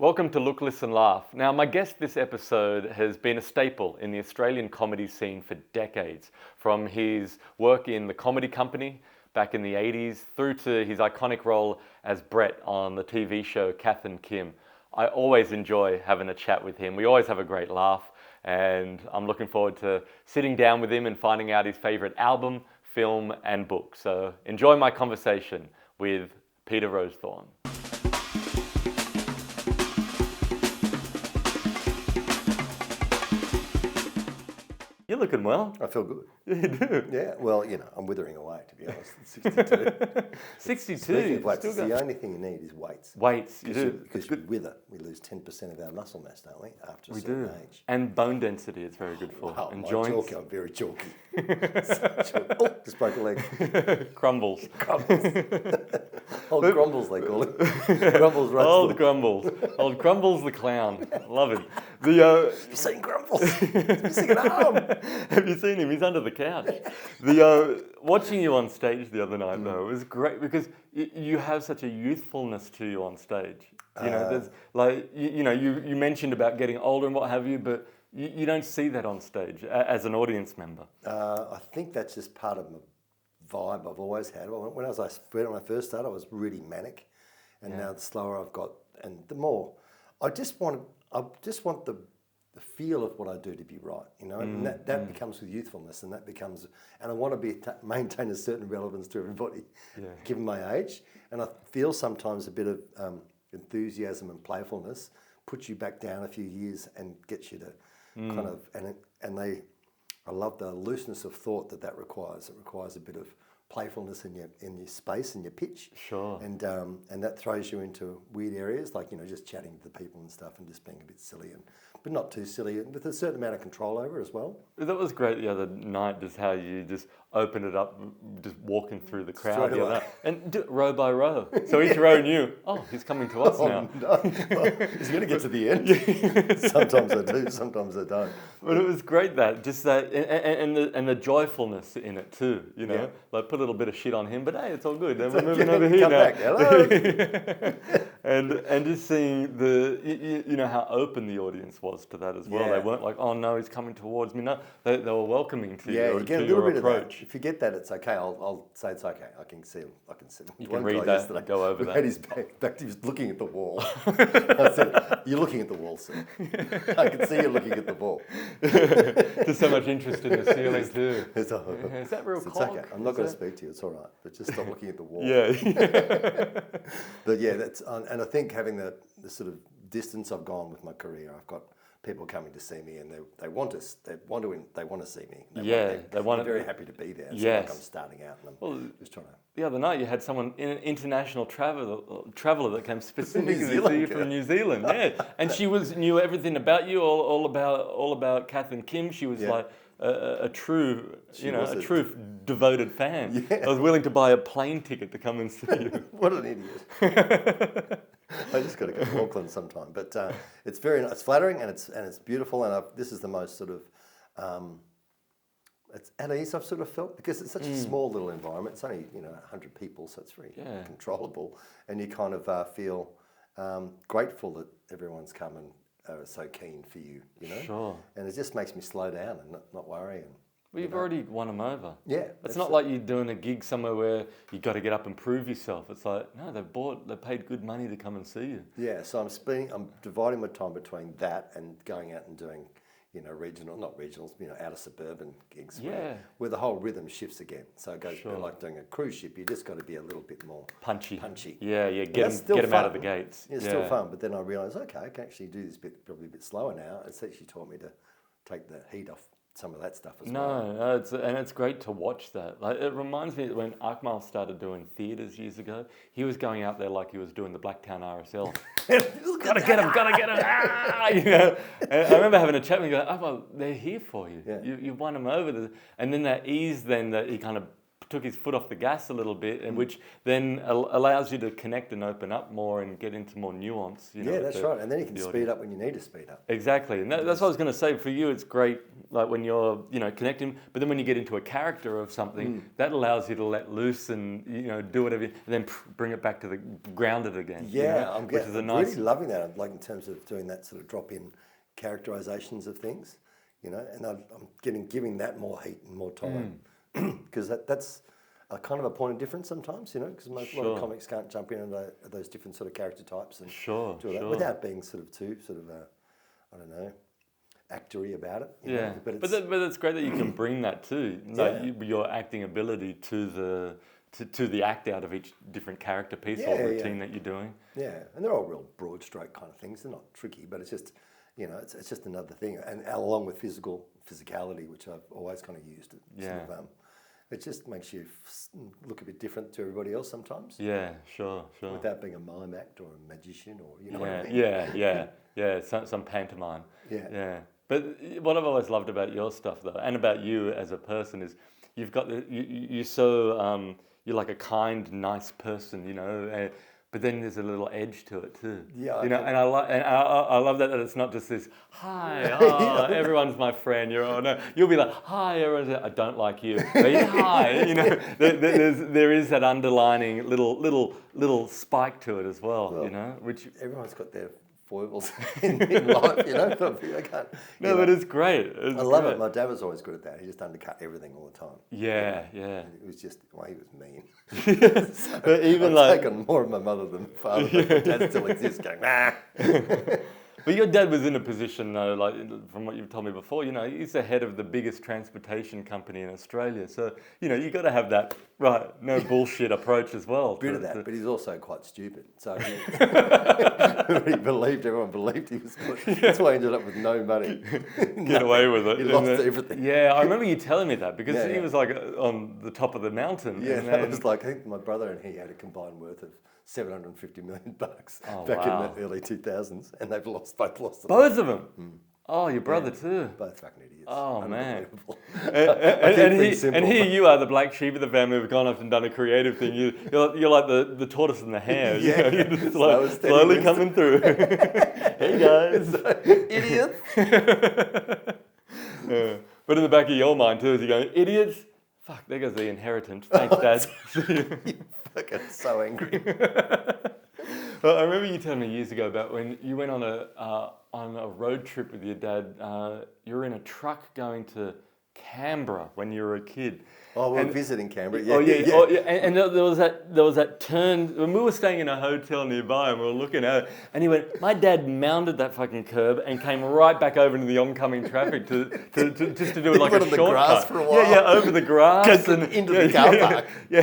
Welcome to Look, Listen, Laugh. Now, my guest this episode has been a staple in the Australian comedy scene for decades, from his work in The Comedy Company back in the 80s through to his iconic role as Brett on the TV show Kath Kim. I always enjoy having a chat with him. We always have a great laugh, and I'm looking forward to sitting down with him and finding out his favorite album, film, and book. So enjoy my conversation with Peter Rowsthorn. You're looking well. I feel good. You do? Yeah, well, I'm withering away, to be honest. 62. 62? Speaking of weights, the only thing you need is weights. Weights, you do. Because you wither. We lose 10% of our muscle mass, don't we, after a certain age. And bone density is very good for. Wow, and joints. joints. I'm very chalky. Oh, just broke a leg. Crumbles. Old Grumbles, they call it. Grumbles roast. Old Grumbles. Old Grumbles the clown. Love it. You've seen Grumbles. He's missing an arm. Have you seen him? He's under the couch. Watching you on stage the other night, though, was great because you have such a youthfulness to you on stage. There's you mentioned about getting older and what have you, but you don't see that on stage as an audience member. I think that's just part of my vibe I've always had. When I first started, I was really manic, and now the slower I've got, and the more, I just want the feel of what I do to be right, and that becomes with youthfulness, and I want to maintain a certain relevance to everybody, given my age, and I feel sometimes a bit of enthusiasm and playfulness puts you back down a few years and gets you to kind of, I love the looseness of thought that requires. It requires a bit of playfulness in your space and your pitch. Sure. And that throws you into weird areas, like just chatting to the people and stuff, and just being a bit silly, but not too silly, and with a certain amount of control over it as well. That was great the other night, just how you just opened it up, just walking through the crowd Straight the away. other night, and row by row. So each row knew, he's coming to us now. No. Well, he's going to get to the end. Sometimes I do, sometimes I don't. But it was great that and the joyfulness in it too. Like put a little bit of shit on him, but hey, it's all good. And we're moving over here Come now. back. Hello. and just seeing how open the audience was to that as well. Yeah. They weren't like, oh no, he's coming towards me. No, they were welcoming to you get a little bit approach. of that. If you get that, it's okay. I'll say it's okay. I can see. You can read that. And go over that. Had his back. He was looking at the wall. I said, "You're looking at the wall, sir. I can see you looking at the wall." There's so much interest in the ceiling too. Is that real It's cock? okay. I'm not going to speak to you. It's all right. But just stop looking at the wall. Yeah. But yeah, that's and I think having the sort of distance I've gone with my career, I've got people coming to see me, and they want to see me. They're very happy to be there. It's not like I'm starting out, and I'm just trying to. The other night you had someone, an international traveller that came specifically to see you from New Zealand. Yeah, and she knew everything about you, all about Kath Kim. She was like a true, devoted fan. Yeah. I was willing to buy a plane ticket to come and see you. What an idiot! I just got to go to Auckland sometime, but it's it's flattering and it's beautiful, and this is the most sort of it's at ease I've sort of felt, because it's such a small little environment. It's only 100 people, so it's very controllable, and you kind of feel grateful that everyone's come and are so keen for you, Sure. And it just makes me slow down and not worry. And well, you've already won them over. Yeah. It's not like you're doing a gig somewhere where you got to get up and prove yourself. It's like, no, they paid good money to come and see you. Yeah, so I'm dividing my time between that and going out and doing, not regionals, out of suburban gigs where the whole rhythm shifts again. So it goes like doing a cruise ship. You just got to be a little bit more punchy. Yeah, get them out of the gates. It's still fun, but then I realised, okay, I can actually do this probably a bit slower now. It's actually taught me to take the heat off some of that stuff as well. No, it's great to watch that. Like, it reminds me when Akmal started doing theatres years ago. He was going out there like he was doing the Blacktown RSL. gotta get him! And I remember having a chat with him. Go, Akmal, they're here for you. Yeah. You've won them over. And then that ease, that he kind of took his foot off the gas a little bit, and which then allows you to connect and open up more and get into more nuance. Yeah, that's right. And then you can speed up when you need to speed up. Exactly, and that's what I was going to say. For you, it's great, like when you're, connecting. But then when you get into a character of something, that allows you to let loose and do whatever, and then bring it back to the grounded again. Yeah, I'm really loving that. Like in terms of doing that sort of drop-in characterizations of things, and I'm giving that more heat and more time because that's a kind of a point of difference sometimes, because a lot of comics can't jump in into those different sort of character types and do that without being sort of too I don't know, actory about it. Yeah, but it's great that you can bring that too, your acting ability to the act out of each different character piece or routine that you're doing. Yeah, and they're all real broad stroke kind of things. They're not tricky, but it's just, it's just another thing. And along with physicality, which I've always kind of used. It just makes you look a bit different to everybody else sometimes. Yeah, sure. Without being a mime actor or a magician or, what I mean? Yeah, some pantomime. Yeah. But what I've always loved about your stuff, though, and about you as a person, is you've got you're so you're like a kind, nice person, but then there's a little edge to it too. Yeah. And I love that it's not just this hi, everyone's my friend. You'll be like hi, everyone's I don't like you. But hi, there is that underlining little spike to it as well, which everyone's got their foibles in life, I can't. But it's great. I love it. My dad was always good at that. He just undercut everything all the time. Yeah. It was just, he was mean. So, but even I've taken more of my mother than my father, but my dad still exists going, nah. But your dad was in a position, though, like from what you've told me before, he's the head of the biggest transportation company in Australia. So, you got to have that, no bullshit approach as well. Bit of that, but he's also quite stupid. So everyone believed he was good. That's why he ended up with no money. Get away with it. He lost everything. Yeah, I remember you telling me that because he was like on the top of the mountain. Yeah, that was like, I think my brother and he had a combined worth of $750 million back in the early 2000s, and they've both lost it. Both of them? Oh, your brother too? Both fucking idiots. Oh, man. and here you are, the black sheep of the family, who've gone off and done a creative thing. You're like the tortoise and the hare. You're just slowly coming through. Hey, guys. Idiots. But in the back of your mind too, is you're going, idiots? Fuck, there goes the inheritance. Thanks, Dad. You're fucking so angry. Well, I remember you telling me years ago about when you went on a road trip with your dad. You were in a truck going to Canberra when you were a kid. Oh, we were visiting Canberra. And there was that turn when we were staying in a hotel nearby, and we were looking at it. And he went, "My dad mounted that fucking curb and came right back over into the oncoming traffic to just to do it like a shortcut." Grass for a while. Yeah, over the grass and into the car park. Yeah.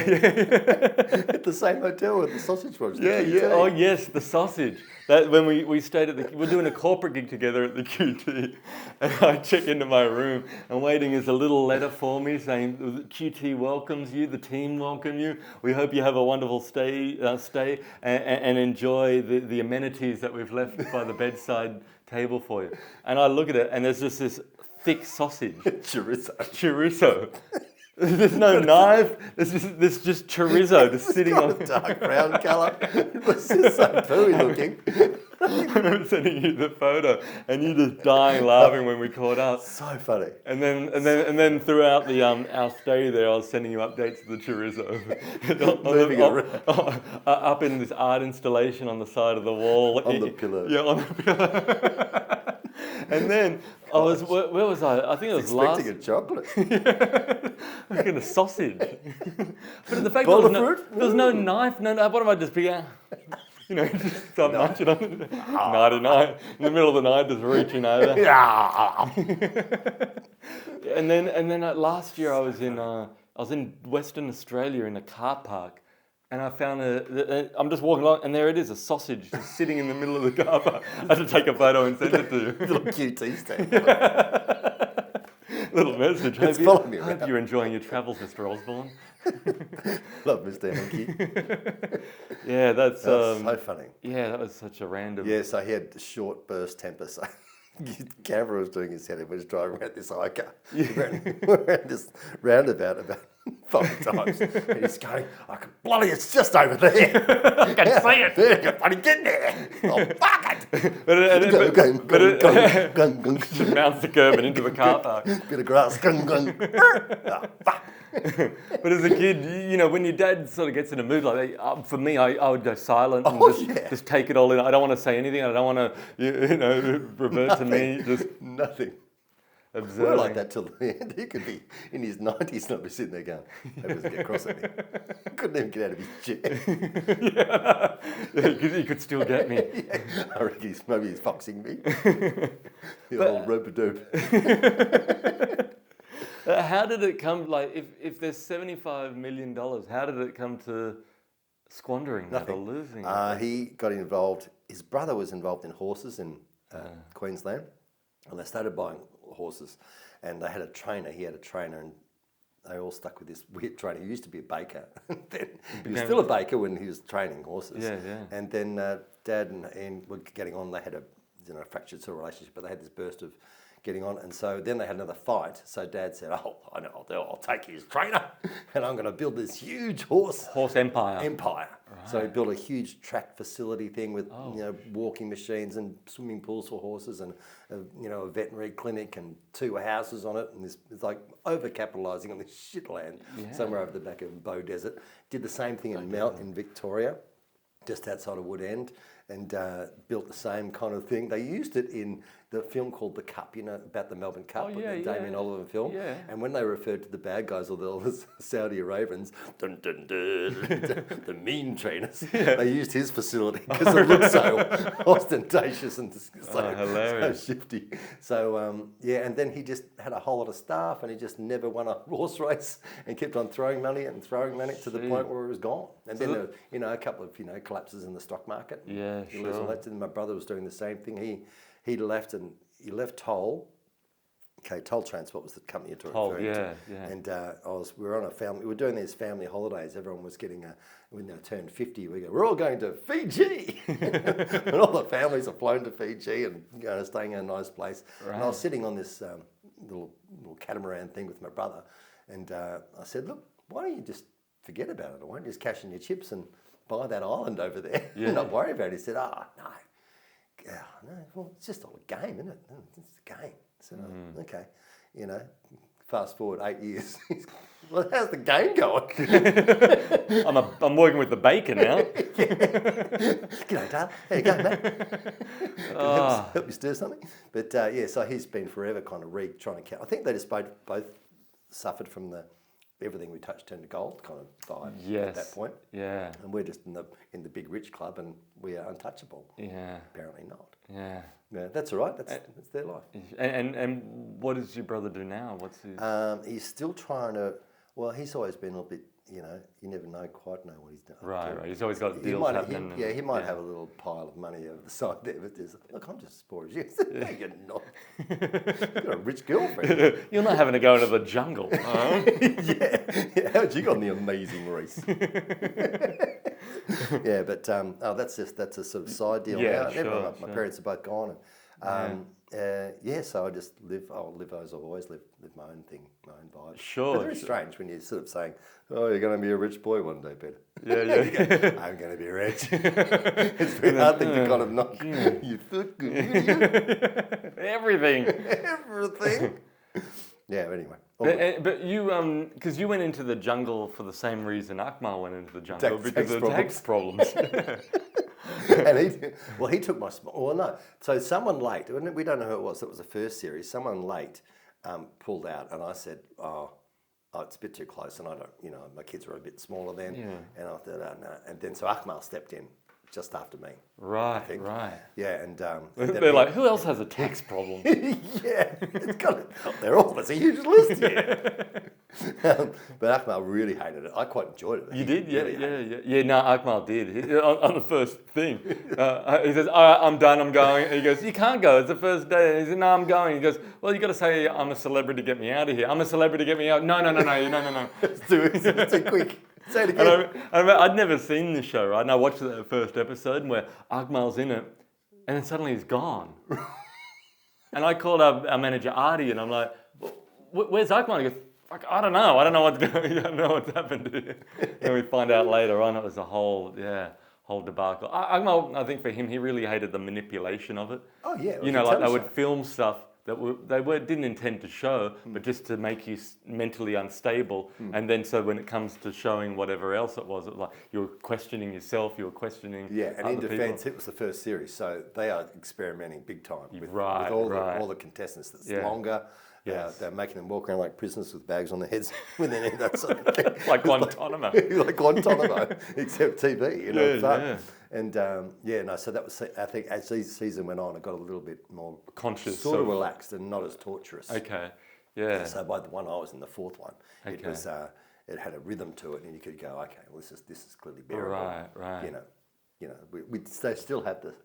At the same hotel with the sausage rolls. Yeah. Oh yes, the sausage. That when we stayed we're doing a corporate gig together at the QT, and I check into my room, and waiting is a little letter for me saying, "QT welcomes you, the team welcome you. We hope you have a wonderful stay and enjoy the amenities that we've left by the bedside table for you." And I look at it, and there's just this thick sausage, chorizo. There's no knife. There's just chorizo just sitting on dark brown colour. It was just so pooey looking. I remember sending you the photo, and you just dying laughing when we caught up. So funny. And then throughout the our stay there, I was sending you updates of the chorizo. Up in this art installation on the side of the wall. On the pillow. Yeah, on the pillow. And then I was, where was I? I think it was expecting a chocolate. Making a sausage. But the fact there was no knife, no, what am I just being? Just start munching on it. 99 in the middle of the night, just reaching over. And then last year I was in Western Australia in a car park, and I found I'm just walking along, and there it is, a sausage just sitting in the middle of the car park. I had to take a photo and send it to you. Little QT stamp. Little message. Hope you're enjoying your travels, Mr. Ozborn. Love Mr. Hanky. Yeah, that's so funny. Yeah, that was such a random. Yeah, so he had short burst temper. So Canberra was doing his head. We was driving around this hiker. We're around this roundabout about 5 times. And he's going, I can bloody, it's just over there. I can see it. There, you bloody get there. Oh, fuck it. Just mounts the curb and into the car park. Bit of grass. Oh, fuck. But as a kid, when your dad sort of gets in a mood like that, for me, I would go silent and just take it all in. I don't want to say anything. I don't want to, revert to me. Just nothing. Observing. We're like that till the end. He could be in his 90s and I'd be sitting there going, that doesn't get cross at me. Couldn't even get out of his chair. He could still get me. I reckon maybe he's foxing me. The old rope-a-dope. How did it come, if there's $75 million, how did it come to squandering that or losing it? He got involved, his brother was involved in horses in Queensland, and they started buying horses, and they had a trainer, he had a trainer, and they all stuck with this weird trainer. He used to be a baker. Then he was still a baker when he was training horses. And then Dad and Ian were getting on, they had a fractured sort of relationship, but they had this burst of getting on, and so then they had another fight. So Dad said, "Oh, I know, I'll take his trainer, and I'm going to build this huge horse empire." Right. So he built a huge track facility thing with walking machines and swimming pools for horses, and a veterinary clinic and 2 houses on it, and it's like overcapitalising on this shit land somewhere over the back of Bow Desert. Did the same thing in Victoria, just outside of Woodend, and built the same kind of thing. They used it in the film called The Cup, about the Melbourne Cup, the Damien Oliver film. Yeah. And when they referred to the bad guys or the Saudi Arabians, dun, dun, dun, the mean trainers, they used his facility because it looked so ostentatious and so shifty. So, and then he just had a whole lot of staff, and he just never won a horse race and kept on throwing money to the point where it was gone. And then there were, a couple of collapses in the stock market. Yeah, sure. And my brother was doing the same thing. He left Toll. Okay, Toll Transport was the company you're referring to. And we were on we were doing these family holidays. Everyone was getting when they turned 50, we go, we're all going to Fiji. And all the families are flown to Fiji and staying in a nice place. Right. And I was sitting on this little catamaran thing with my brother, and I said, look, why don't you just forget about it? Why don't you just cash in your chips and buy that island over there? Yeah. Not worry about it. He said, no. Well, it's just all a game, isn't it? It's a game. So, okay, fast forward 8 years. Well, how's the game going? I'm working with the baker now. G'day, Dale. How you going, mate? Help you stir something? But so he's been forever kind of trying to count. I think they just both suffered from everything we touched turned to gold kind of vibe at that point. Yeah. And we're just in the big rich club, and we are untouchable. Yeah. Apparently not. Yeah. Yeah, that's all right. That's their life. And what does your brother do now? What's his? He's still trying to. Well, he's always been a little bit. You never quite know what he's doing. Right. He's always got deals happening. He might have a little pile of money over the side there, but look, I'm just as poor as you. No, you're not. You've got a rich girlfriend. You're not having to go into the jungle. Yeah. How'd you got on the amazing race? Yeah, but that's a sort of side deal now. Sure, my parents are both gone. So I just live as I've always lived my own thing, my own vibe. Sure. It's very strange when you're sort of saying, oh, you're going to be a rich boy one day, Peter. Yeah. I'm going to be rich. It's a very hard thing to kind of knock. You think everything. Everything. Yeah, anyway. But you, because you went into the jungle for the same reason Akmal went into the jungle, because of tax problems. And he took my so someone late, we don't know who it was, it was the first series, someone late pulled out, and I said, it's a bit too close, and I don't, my kids were a bit smaller then, and I thought, no, and then so Akmal stepped in just after me. Right. Yeah, and they're like, who else has a tax problem? Yeah, there's a huge list here. But Akmal really hated it. I quite enjoyed it. You did? Yeah. No, Akmal did. On the first thing. He says, all right, I'm done, I'm going. And he goes, you can't go, it's the first day. And he said, no, I'm going. He goes, well, you got to say, I'm a celebrity, get me out of here. I'm a celebrity, get me out. No. It's too quick. Say it again. I'd never seen this show, right? And I watched the first episode where Akmal's in it, and then suddenly he's gone. And I called our manager, Artie, and I'm like, where's Akmal? He goes, Like, I don't know what's going. I don't know what's happened here. And we find out later on it was a whole debacle. I think for him, he really hated the manipulation of it. Oh yeah, it was You a know, like they telly would show. film stuff that didn't intend to show, but just to make you mentally unstable. And then so when it comes to showing whatever else it was like you were questioning yourself, you were questioning Yeah, and in other defence, people. it was the first series, so they are experimenting big time with Right, all the contestants. That's Yeah. longer. Yes. They're making them walk around like prisoners with bags on their heads when they're in that sort of thing. Like Guantanamo. Like Guantanamo, except TV, you know. Yeah, fun. yeah. And so that was. I think as the season went on, it got a little bit more Conscious sort of of- relaxed and not as torturous. Okay. Yeah. So by the one I was in, the fourth one, it Okay. was it had a rhythm to it, and you could go, okay, well this is clearly bearable. Right. You know, they still had the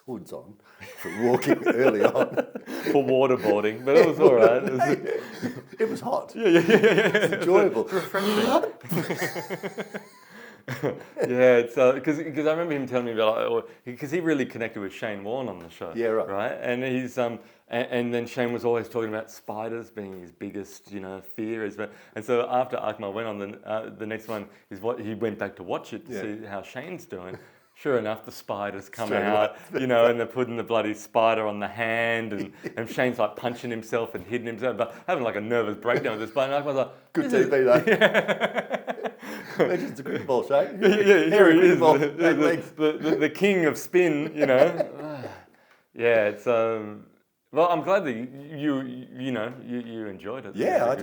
hoods on for walking early on. For waterboarding, but it was all right. It was hot. Yeah. It's enjoyable. Yeah, it's because I remember him telling me about because he really connected with Shane Warne on the show. Yeah, right. Right, and he's and then Shane was always talking about spiders being his biggest fear. And so after Akmal went on the next one is what he went back to watch it to see how Shane's doing. Sure enough, the spiders come out, and they're putting the bloody spider on the hand, and Shane's like punching himself and hitting himself, but having like a nervous breakdown with this spider. And I was like, Good TV though. It's just a good ball, Shane. Yeah, here he is, Ball, the king of spin, Yeah, it's well, I'm glad that you enjoyed it. Yeah, I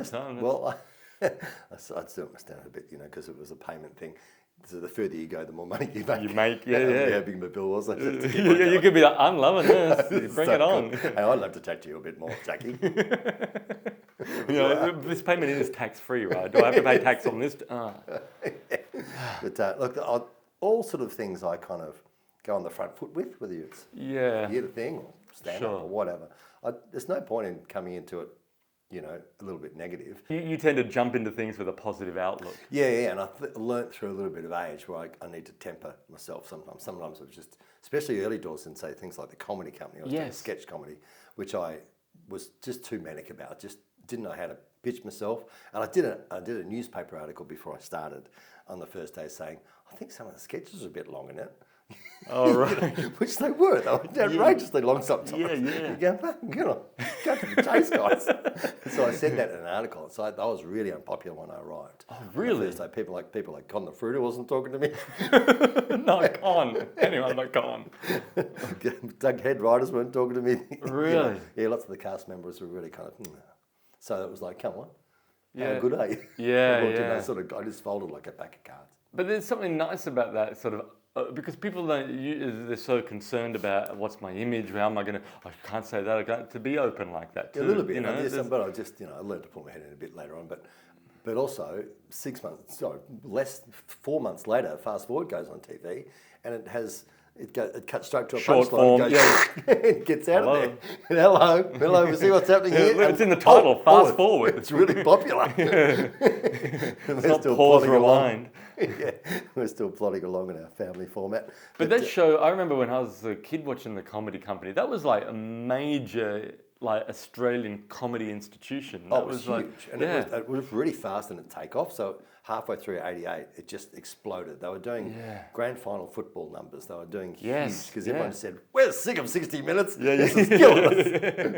still understand it a bit, because it was a payment thing. So the further you go, the more money you make. Yeah. How big my bill was. You could be like, I'm loving this. Bring it on. Hey, I'd love to chat to you a bit more, Jackie. This payment is tax-free, right? Do I have to pay tax on this? But look, all sort of things I kind of go on the front foot with, whether it's Yeah. the thing or stand up or whatever. There's no point in coming into it, a little bit negative. You tend to jump into things with a positive outlook. Yeah, and I learnt through a little bit of age where I need to temper myself sometimes. Sometimes it was just, especially early doors, and say things like the comedy company. I was doing sketch comedy, which I was just too manic about. Just didn't know how to pitch myself. And I did a newspaper article before I started on the first day saying, I think some of the sketches are a bit long in it. Oh, right. Which they were. They were outrageously long sometimes. Yeah. You go to the chase, guys. So I said that in an article. So I was really unpopular when I arrived. Oh, really? On the first day, people like Con the Fruiter wasn't talking to me. Not Con. Anyone but Con. Doug head writers weren't talking to me. Really? Yeah, lots of the cast members were really kind of. So it was like, come on. Yeah. How good are you? Yeah. I just folded like a pack of cards. But there's something nice about that sort of. Because people they're so concerned about what's my image, how am I going to, I can't say that, to be open like that too. A little bit, but I learned to pull my head in a bit later on, but also 4 months later, Fast Forward goes on TV, and it cuts straight to a Short punchline. form, It gets out of there. And hello, we see what's happening here. It's in the title, Fast Forward. It's really popular. It's not pause, rewind. Yeah, we're still plodding along in our family format. But that show, I remember when I was a kid watching the Comedy Company, that was like a major Australian comedy institution. That it was huge. It was really fast in its takeoff. So halfway through 88, it just exploded. They were doing grand final football numbers. They were doing huge because everyone said, we're sick of 60 minutes. This is killing us.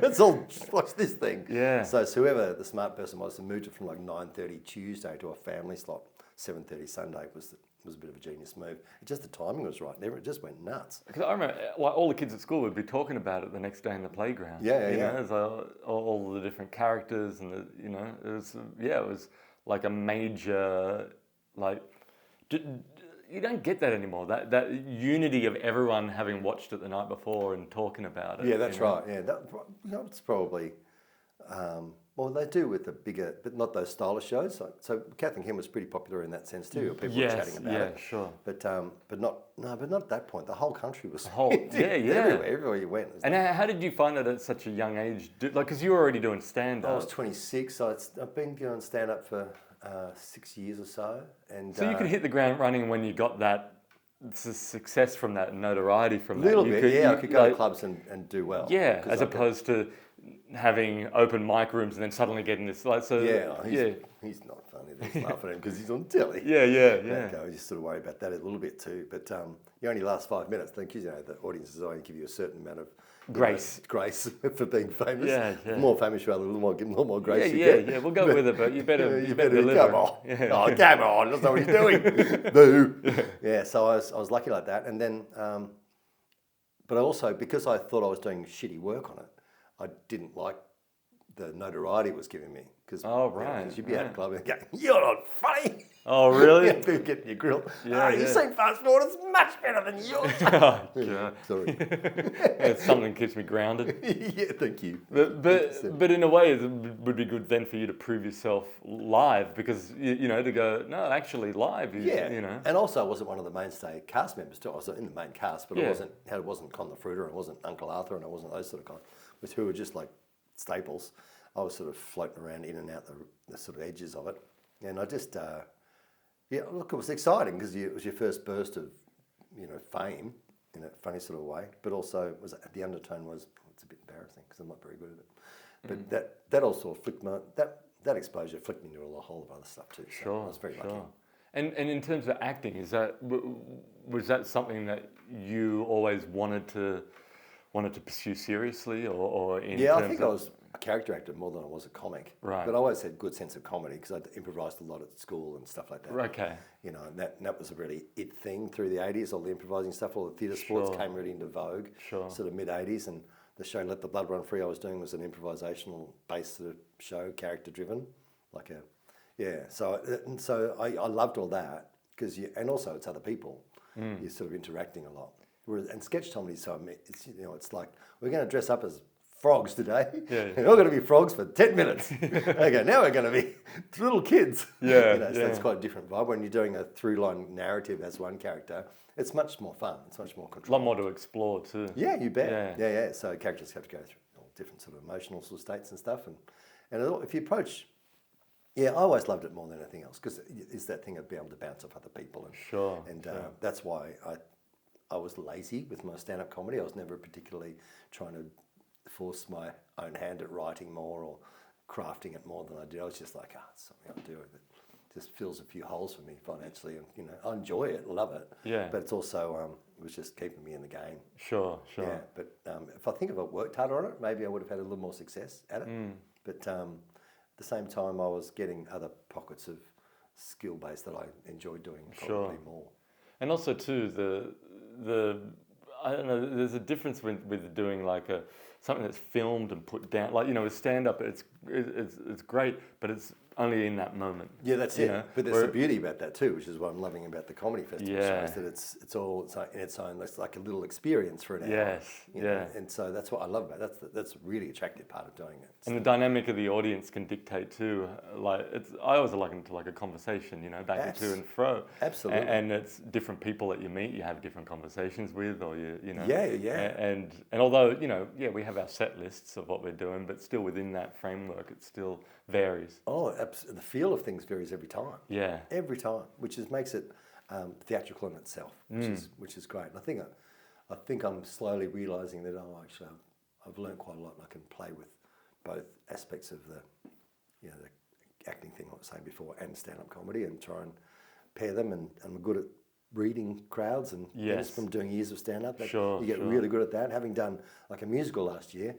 Let's all watch this thing. Yeah. So whoever the smart person was, they moved it from 9:30 Tuesday to a family slot, 7:30 Sunday was a bit of a genius move. The timing was right. It just went nuts. Because I remember, all the kids at school would be talking about it the next day in the playground. Yeah. As all the different characters and it was like a major you don't get that anymore. That unity of everyone having watched it the night before and talking about it. Yeah, that's right. Yeah, it's probably. Well, they do with the bigger, but not those stylish shows. So Kath Kim was pretty popular in that sense too. People were chatting about it. Yeah, sure. But not at that point. The whole country was everywhere you went. And how did you find that at such a young age? Because you were already doing stand-up. I was 26, so I've been doing stand-up for 6 years or so. And so you could hit the ground running when you got that success from that, notoriety from that. A little bit, I could go to clubs and do well. Yeah, as opposed to having open mic rooms and then suddenly getting this like so. He's not funny. They just laugh at him because he's on telly. Yeah. I just sort of worry about that a little bit too. But you only last 5 minutes. Think the audience is only give you a certain amount of grace for being famous. Yeah. The more famous you are, the little more grace you get. Yeah. We'll go with it, but you better deliver. Come on. Yeah. Oh, come on! That's not what he's doing. Boo. Yeah. So I was lucky like that, and then, but also because I thought I was doing shitty work on it, I didn't like the notoriety it was giving me. Because you'd be at a club and go, "You're not funny." Oh, really? Yeah, people getting your grill. You seen Fast Forward, it's much better than yours. Sorry. It's something that keeps me grounded. Yeah, thank you. But in a way, it would be good then for you to prove yourself live because, to go, no, actually live. And also I wasn't one of the mainstay cast members too. I was in the main cast, but I wasn't Con the Fruiter, I wasn't Uncle Arthur, and I wasn't those sort of guys, who were just like staples. I was sort of floating around in and out the sort of edges of it. And I just, it was exciting because it was your first burst of, fame in a funny sort of way. But also, the undertone was, it's a bit embarrassing because I'm not very good at it. But that also flicked that exposure flicked me into a whole of other stuff too. So I was very lucky. And in terms of acting, was that something that you always wanted to pursue seriously, or in terms I think I was a character actor more than I was a comic. Right. But I always had a good sense of comedy because I'd improvised a lot at school and stuff like that. Okay. And that was a really it thing through the 80s. All the improvising stuff, all the theatre sports came really into vogue. Sort of mid 80s, and the show Let the Blood Run Free I was doing was an improvisational based sort of show, character driven, So I loved all that because and also it's other people. You're sort of interacting a lot. And sketch comedy, it's like we're going to dress up as frogs today. We're all going to be frogs for 10 minutes. Okay, now we're going to be little kids. So that's quite a different vibe. When you're doing a through-line narrative as one character, it's much more fun. It's much more controlled. A lot more to explore too. Yeah, you bet. Yeah. So characters have to go through all different sort of emotional sort of states and stuff. And if you approach... Yeah, I always loved it more than anything else because it's that thing of being able to bounce off other people. And that's why I was lazy with my stand-up comedy. I was never particularly trying to force my own hand at writing more or crafting it more than I did. I was just like, it's something I'll do. It just fills a few holes for me financially, and I enjoy it, love it. Yeah. But it's also it was just keeping me in the game. Sure. Yeah. But if I think if I worked harder on it, maybe I would have had a little more success at it. But at the same time, I was getting other pockets of skill base that I enjoyed doing probably more. And also too the I don't know. There's a difference with doing like something that's filmed and put down. Like with stand up, it's great, but it's only in that moment. Yeah, that's it. But there's the beauty about that too, which is what I'm loving about the comedy festival shows. That it's all in its own. It's like a little experience for an hour. Yes. And so that's what I love about it. That's a really attractive part of doing it. And the dynamic of the audience can dictate too. I always liken it to like a conversation. Back and to and fro. Absolutely. And it's different people that you meet. You have different conversations with, or Yeah. And although we have our set lists of what we're doing, but still within that framework, it still varies. Oh, the feel of things varies every time. Yeah, every time, which makes it theatrical in itself, which is great. And I think I'm slowly realising that actually I've learned quite a lot, and I can play with both aspects of the acting thing I was saying before and stand-up comedy, and try and pair them. And I'm good at reading crowds, and just from doing years of stand-up, you get really good at that. Having done like a musical last year.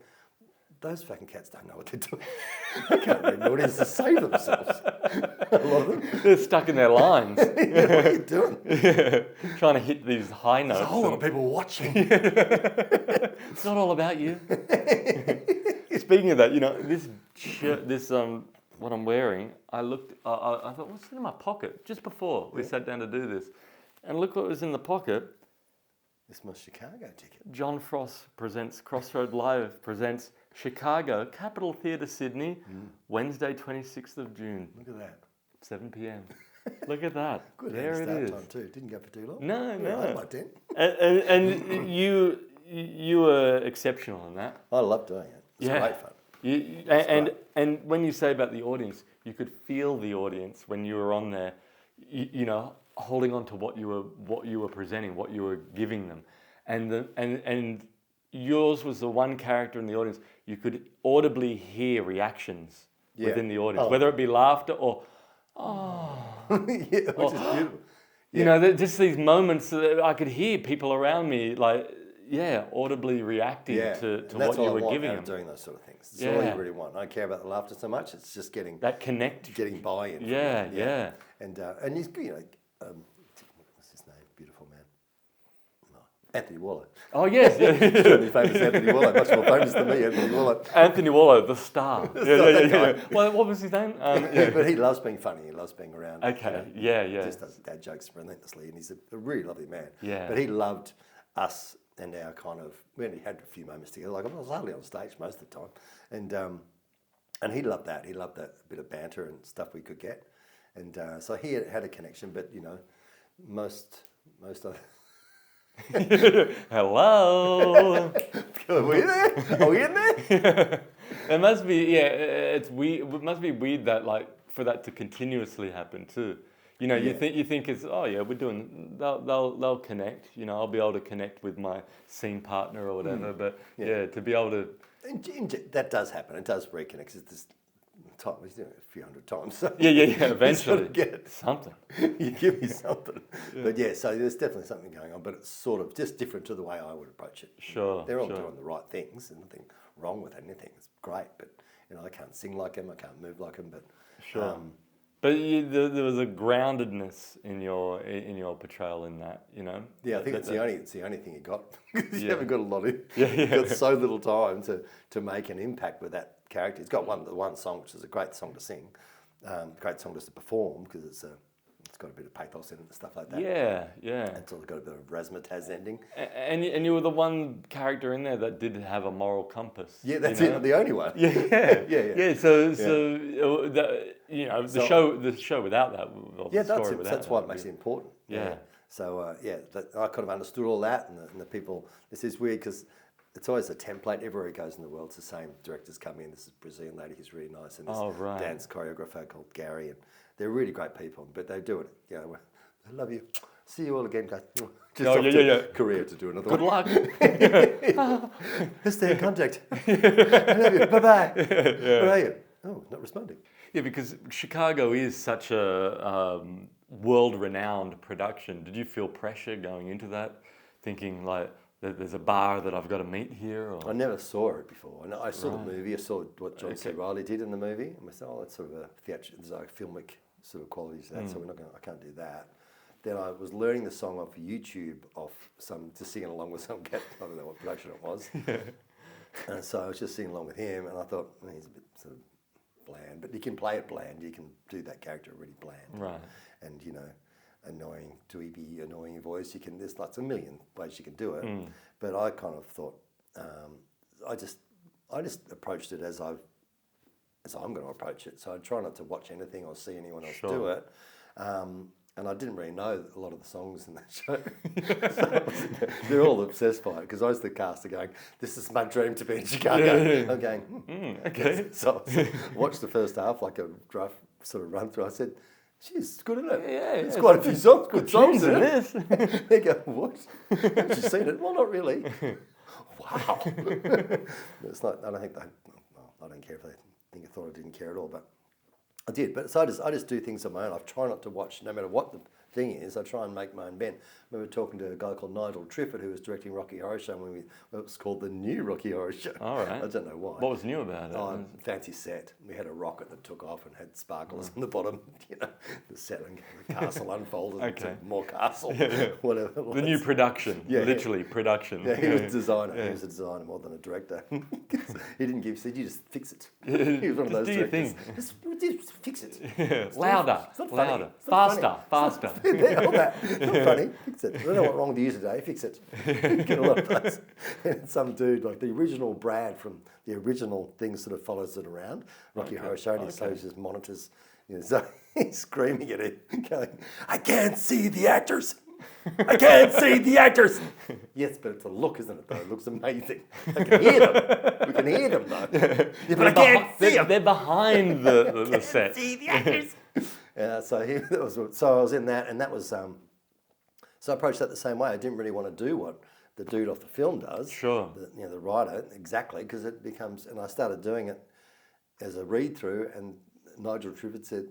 Those fucking cats don't know what they're doing. They can't read an audience to save themselves. A lot of them. They're stuck in their lines. What are you doing? Trying to hit these high notes. There's a whole lot of people watching. It's not all about you. Speaking of that, this shirt, what I'm wearing, I thought, what's in my pocket? Just before we sat down to do this. And look what was in the pocket. It's my Chicago ticket. John Frost presents Crossroad Live presents Chicago, Capitol Theatre, Sydney, Wednesday, 26th of June. Look at that. 7 p.m. Look at that. Good. There it is. Time too. Didn't go for too long. No. I liked it. And you were exceptional in that. I love doing it. It's great fun. And when you say about the audience, you could feel the audience when you were on there, holding on to what you were presenting, what you were giving them, and yours was the one character in the audience you could audibly hear reactions within the audience, whether it be laughter or Which is beautiful. you know, just these moments that I could hear people around me audibly reacting to what you were giving them. Doing those sort of things. It's all you really want. I don't care about the laughter so much. It's just getting that connect, getting buy-in. Yeah. And he's, what's his name? Beautiful man. Anthony Waller. Oh yes, Extremely famous Anthony Waller. Much more famous than me, Anthony Waller. Anthony Waller, the star. Yeah. Well, what was his name? But he loves being funny. He loves being around. Okay. Just does dad jokes relentlessly, and he's a really lovely man. Yeah. But he loved us and our kind of. We only had a few moments together. Like I was hardly on stage most of the time, and he loved that. He loved that bit of banter and stuff we could get, and so he had a connection. But most other. Hello. Are we there? Are we in there? It must be it's weird. It must be weird that for that to continuously happen too. You think it's we're doing. They'll connect. I'll be able to connect with my scene partner or whatever. But to be able to. That does happen. It does reconnect. It's this time. He's doing it a few hundred times. So Eventually, get something. You give me something. But so there's definitely something going on. But it's sort of just different to the way I would approach it. Sure. They're all doing the right things. There's nothing wrong with anything. It's great. But I can't sing like him. I can't move like him. But sure. But there was a groundedness in your portrayal in that, Yeah, I think it's the only thing you got. Because you haven't got a lot of. You've got so little time to make an impact with that character. It's got one song, which is a great song to sing, great song just to perform because it's got a bit of pathos in it and stuff like that. Yeah. It's also got a bit of razzmatazz ending. And you were the one character in there that did have a moral compass. Yeah, that's it. The only one. Yeah. The show without that. That's why it makes it important. Yeah. So I kind of understood all that, and the people. This is weird because it's always a template. Everywhere he goes in the world, it's the same directors come in. This is a Brazilian lady who's really nice, and this dance choreographer called Gary, and they're really great people. But they do it. I love you. See you all again, guys. Korea to do another Good one. luck. Let's stay in contact. I love you. Bye-bye. Where are you? Oh, not responding. Yeah, because Chicago is such a world-renowned production. Did you feel pressure going into that, thinking there's a bar that I've got to meet here? Or? I never saw it before. I saw the movie. I saw what John C. Reilly did in the movie. And I said, that's sort of a theatrical, there's like filmic sort of qualities to that. So I can't do that. Then I was learning the song off YouTube, just singing along with some cat. I don't know what production it was. And so I was just singing along with him, and I thought he's a bit sort of bland, but you can play it bland. You can do that character really bland, right? And annoying, dweeby, annoying voice. There's a million ways you can do it. But I kind of thought, I just approached it as I'm going to approach it. So I try not to watch anything or see anyone else do it. And I didn't really know a lot of the songs in that show. So they're all obsessed by it because I was the caster going, this is my dream to be in Chicago. I'm going, okay. So I watched the first half, like a rough sort of run through. I said, geez, it's good, isn't it? Yeah. It's quite a few songs, good songs in this. They go, what? Haven't you seen it? Well, not really. Wow. It's like, I don't care if they think I thought I didn't care at all, but I did, but so I just do things on my own. I try not to watch, no matter what the thing is, I try and make my own bent. I remember talking to a guy called Nigel Triffett who was directing Rocky Horror Show when it was called the New Rocky Horror Show. All right. I don't know why. What was new about it? Fancy set. We had a rocket that took off and had sparklers on the bottom. The set and the castle unfolded. Okay. More castle. Whatever. The new production. Literally production. Yeah, he was a designer. He was a designer more than a director. He didn't give. He said, "You just fix it." He was one of those directors. Just fix it. Louder. Faster. All that. It's not funny. Fix it. I don't know what's wrong with you today. Fix it. Get a lot of those. And some dude, like the original Brad from the original thing, sort of follows it around. Rocky Horror Show, and he just monitors. So he's screaming at it, going, "I can't see the actors. I can't see the actors." Yes, but it's a look, isn't it, though? It looks amazing. I can hear them. We can hear them, though. Yeah, but I can't see them. They're behind the set. I can't see the actors. So I was in that, and that was... So I approached that the same way. I didn't really want to do what the dude off the film does. Sure. The writer, exactly, because it becomes, and I started doing it as a read through, and Nigel said,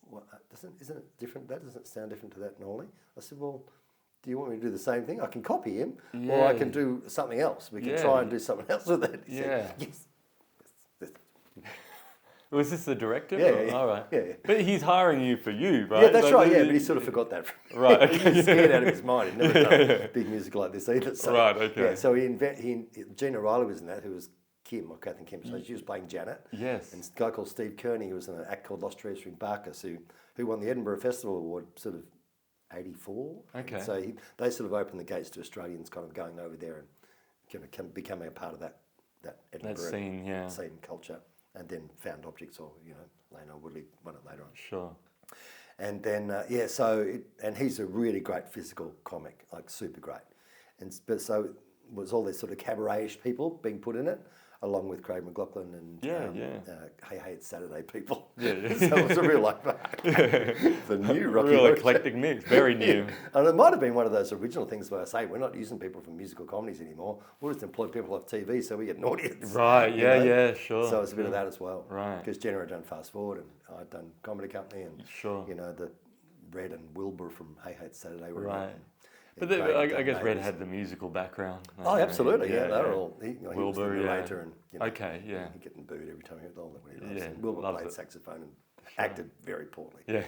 well, isn't it different? That doesn't sound different to that normally. I said, well, do you want me to do the same thing? I can copy him, or I can do something else. We can try and do something else with it. He said, yes. Was this the director? Yeah. All right. Yeah. But he's hiring you for you, right? Yeah, that's right. Yeah, but he sort of forgot that. Right. Okay. He's scared out of his mind. He'd never done a big music like this either. So, right. Okay. Yeah, so Gina Riley was in that, who was Kim, or Kath Kim. So she was playing Janet. Yes. And a guy called Steve Kearney, who was in an act called Lost Treasure in Barkus, who won the Edinburgh Festival Award sort of 84. Okay. And so they sort of opened the gates to Australians kind of going over there and kind of becoming a part of that Edinburgh scene culture. And then Found Objects, or Lane or Woodley won it later on. Sure. And then and he's a really great physical comic, like super great. But so it was all these sort of cabaret-ish people being put in it, along with Craig McLachlan and Hey It's Saturday people. Yeah. So it was a real the new Rocky real Horror eclectic mix, very new. And it might have been one of those original things where I say we're not using people from musical comedies anymore. We'll just employ people off TV so we get an audience. Right. Yeah. Sure. So it's a bit of that as well. Right. Because Jenna had done Fast Forward, and I'd done Comedy Company, and the Red and Wilbur from Hey It's Saturday were right. But I guess Red had the musical background. Oh, absolutely, yeah. They were all. He was the Wilbur, narrator, and he getting booed every time he was on there. Yeah, Wilbur played saxophone and acted very poorly. Yeah.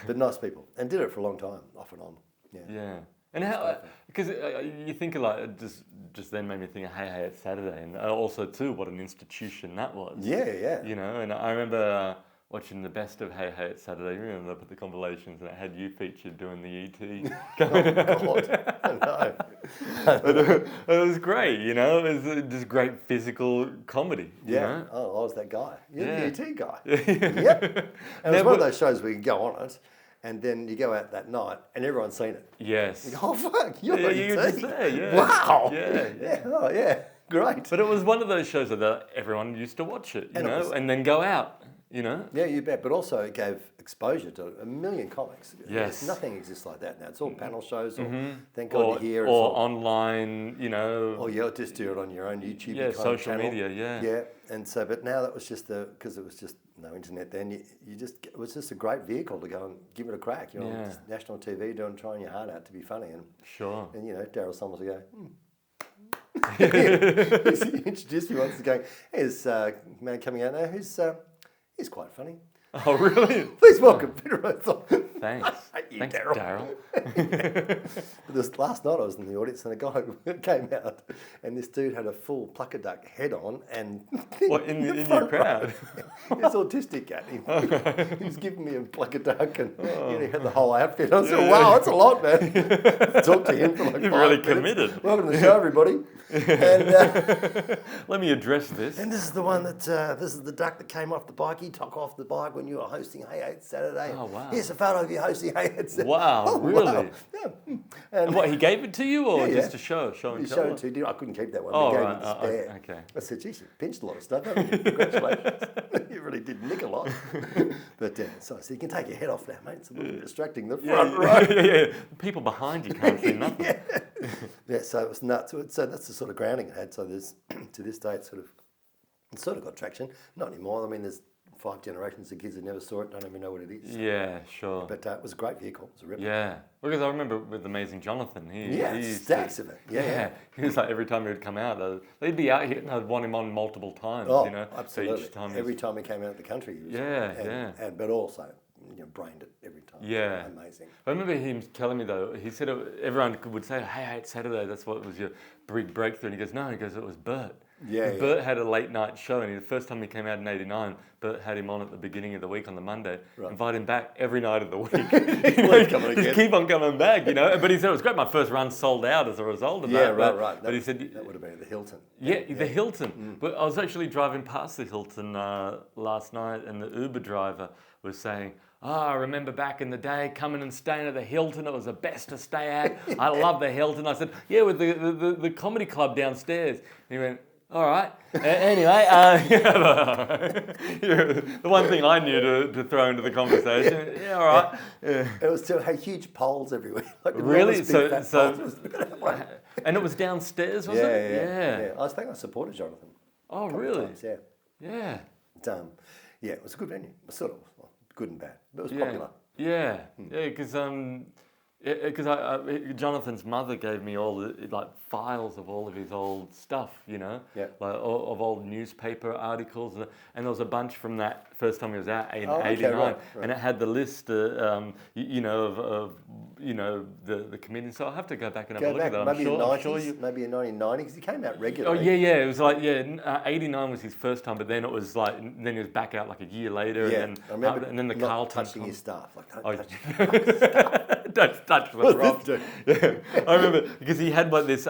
But nice people, and did it for a long time, off and on. Yeah. Yeah. And how? Because you think like just then made me think of Hey It's Saturday, and also too what an institution that was. Yeah, yeah. And I remember. Watching the best of Hey It's Saturday, remember I put the compilations and it had you featured doing the ET. Oh God, But it was great, it was just great physical comedy. Yeah, I was that guy. You're the ET guy. Yep. And it was one of those shows where you go on it, and then you go out that night and everyone's seen it. Yes. You go, oh fuck, you're ET. You were just there, yeah. Wow. Yeah. Oh yeah, great. But it was one of those shows that everyone used to watch it, and then go out. Yeah, you bet. But also it gave exposure to a million comics. Yes. Nothing exists like that now. It's all panel shows, or Thank God You're Here. Or online, Or you'll just do it on your own YouTube kind social of channel. Media, yeah. Yeah, and so, but now that was just because it was just no internet then, it was just a great vehicle to go and give it a crack. Just national TV trying your heart out to be funny. And sure. And Daryl Summers would go, He introduced me once going, here's a man coming out now he's quite funny. Oh, really? Please welcome Peter Rowsthorn. Thanks. Thanks, Daryl. But last night I was in the audience and a guy came out and this dude had a full plucker duck head on and... What, in your crowd? He's autistic cat. He was giving me a plucker duck and he had the whole outfit. I said, wow, that's a lot, man. Talked to him for like 5 You've minutes. really committed. Welcome to the show, everybody. And, let me address this. And this is the one that, this is the duck that came off the bike. He took off the bike when you were hosting Hey It's Saturday. Oh, wow. Here's a photo of you hosting Hey It's Saturday. Wow, really? Wow. Yeah. And what, he gave it to you or Yeah, just yeah. to show and He tell? showed it to you. I couldn't keep that one. Oh, He gave right. me the spare. Okay. I said, geez, you pinched a lot of stuff, haven't you? Congratulations. You really did nick a lot. But so I said, you can take your head off now, mate. It's a little distracting. The front row. Yeah. People behind you can't see nothing. Yeah, so it was nuts. So that's the sort of grounding it had. So there's, to this day, it's sort of got traction. Not anymore. I mean, there's 5 generations of kids that never saw it, don't even know what it is. Yeah, sure. But it was a great vehicle. It was a ripper. Yeah, because I remember with Amazing Jonathan, he stacks of it. Yeah. He was like every time he would come out, they'd be out here and I'd want him on multiple times. Oh, you know, absolutely. So each time every time he came out of the country, he was and but also brained it every time. Yeah, amazing. I remember him telling me though. He said everyone would say, "Hey, it's Saturday. That's what was your big breakthrough." And he goes, "No," he goes, "It was Bert." Bert had a late night show, and the first time he came out in '89, Bert had him on at the beginning of the week on the Monday. Right. Invite him back every night of the week. Just keep on coming back, But he said it was great. My first run sold out as a result of that. Right. But he said that would have been at the Hilton. Yeah, the Hilton. But I was actually driving past the Hilton last night, and the Uber driver was saying, I remember back in the day coming and staying at the Hilton. It was the best to stay at. I love the Hilton. I said, yeah, with the comedy club downstairs. And he went, All right. Anyway, the one thing I knew to throw into the conversation. Yeah, all right. Yeah. It was still had huge poles everywhere. Like Really? enormous big fat poles. And it was downstairs, was Yeah. it? I think I supported Jonathan. Oh, a couple of really? times, yeah. Yeah. Yeah, it was a good venue. Sort of good and bad, but it was popular. Yeah, because Jonathan's mother gave me all the files of all of his old stuff, Yeah. like of old newspaper articles, and there was a bunch from that first time he was out in okay, '89, right. and it had the list, of the committee. So I'll have to go back and have a look at that. Maybe in I'm sure maybe in 1990, because he came out Oh regularly. yeah. It was '89 was his first time, but then it was then he was back out like a year later, Yeah, and I remember and then the not Carlton touching his staff. Like, don't touch the prop. Yeah, I remember because he had this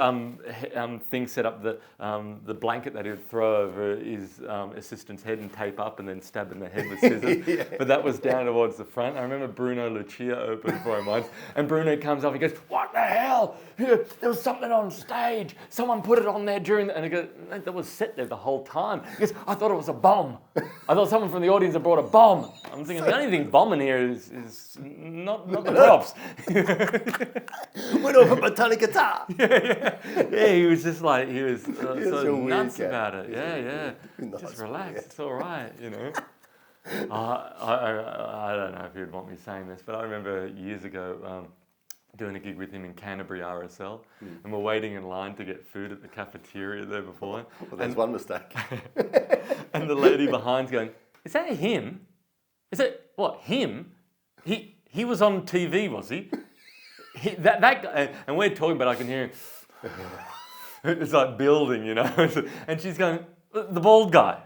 thing set up, the blanket that he'd throw over his assistant's head and tape up and then stab in the head with scissors. But that was down towards the front. I remember Bruno Lucia opened for him once, and Bruno comes up. He goes, "What the hell? There was something on stage. Someone put it on there during." And he goes, "That was set there the whole time." He goes, "I thought it was a bomb. I thought someone from the audience had brought a bomb." I'm thinking the only thing bombing here is not the props. Went off a botanic guitar. Yeah, he was just like, he was so nuts weird about it. Yeah. Nice, Just relax, yeah. it's all right, I don't know if you'd want me saying this, but I remember years ago doing a gig with him in Canterbury RSL, and we're waiting in line to get food at the cafeteria there before. Well, there's one mistake. And the lady behind's going, "Is that him? Is it, what, him? He was on TV, was he? That guy," and we're talking, but I can hear him. It's like building, and she's going, "The bald guy,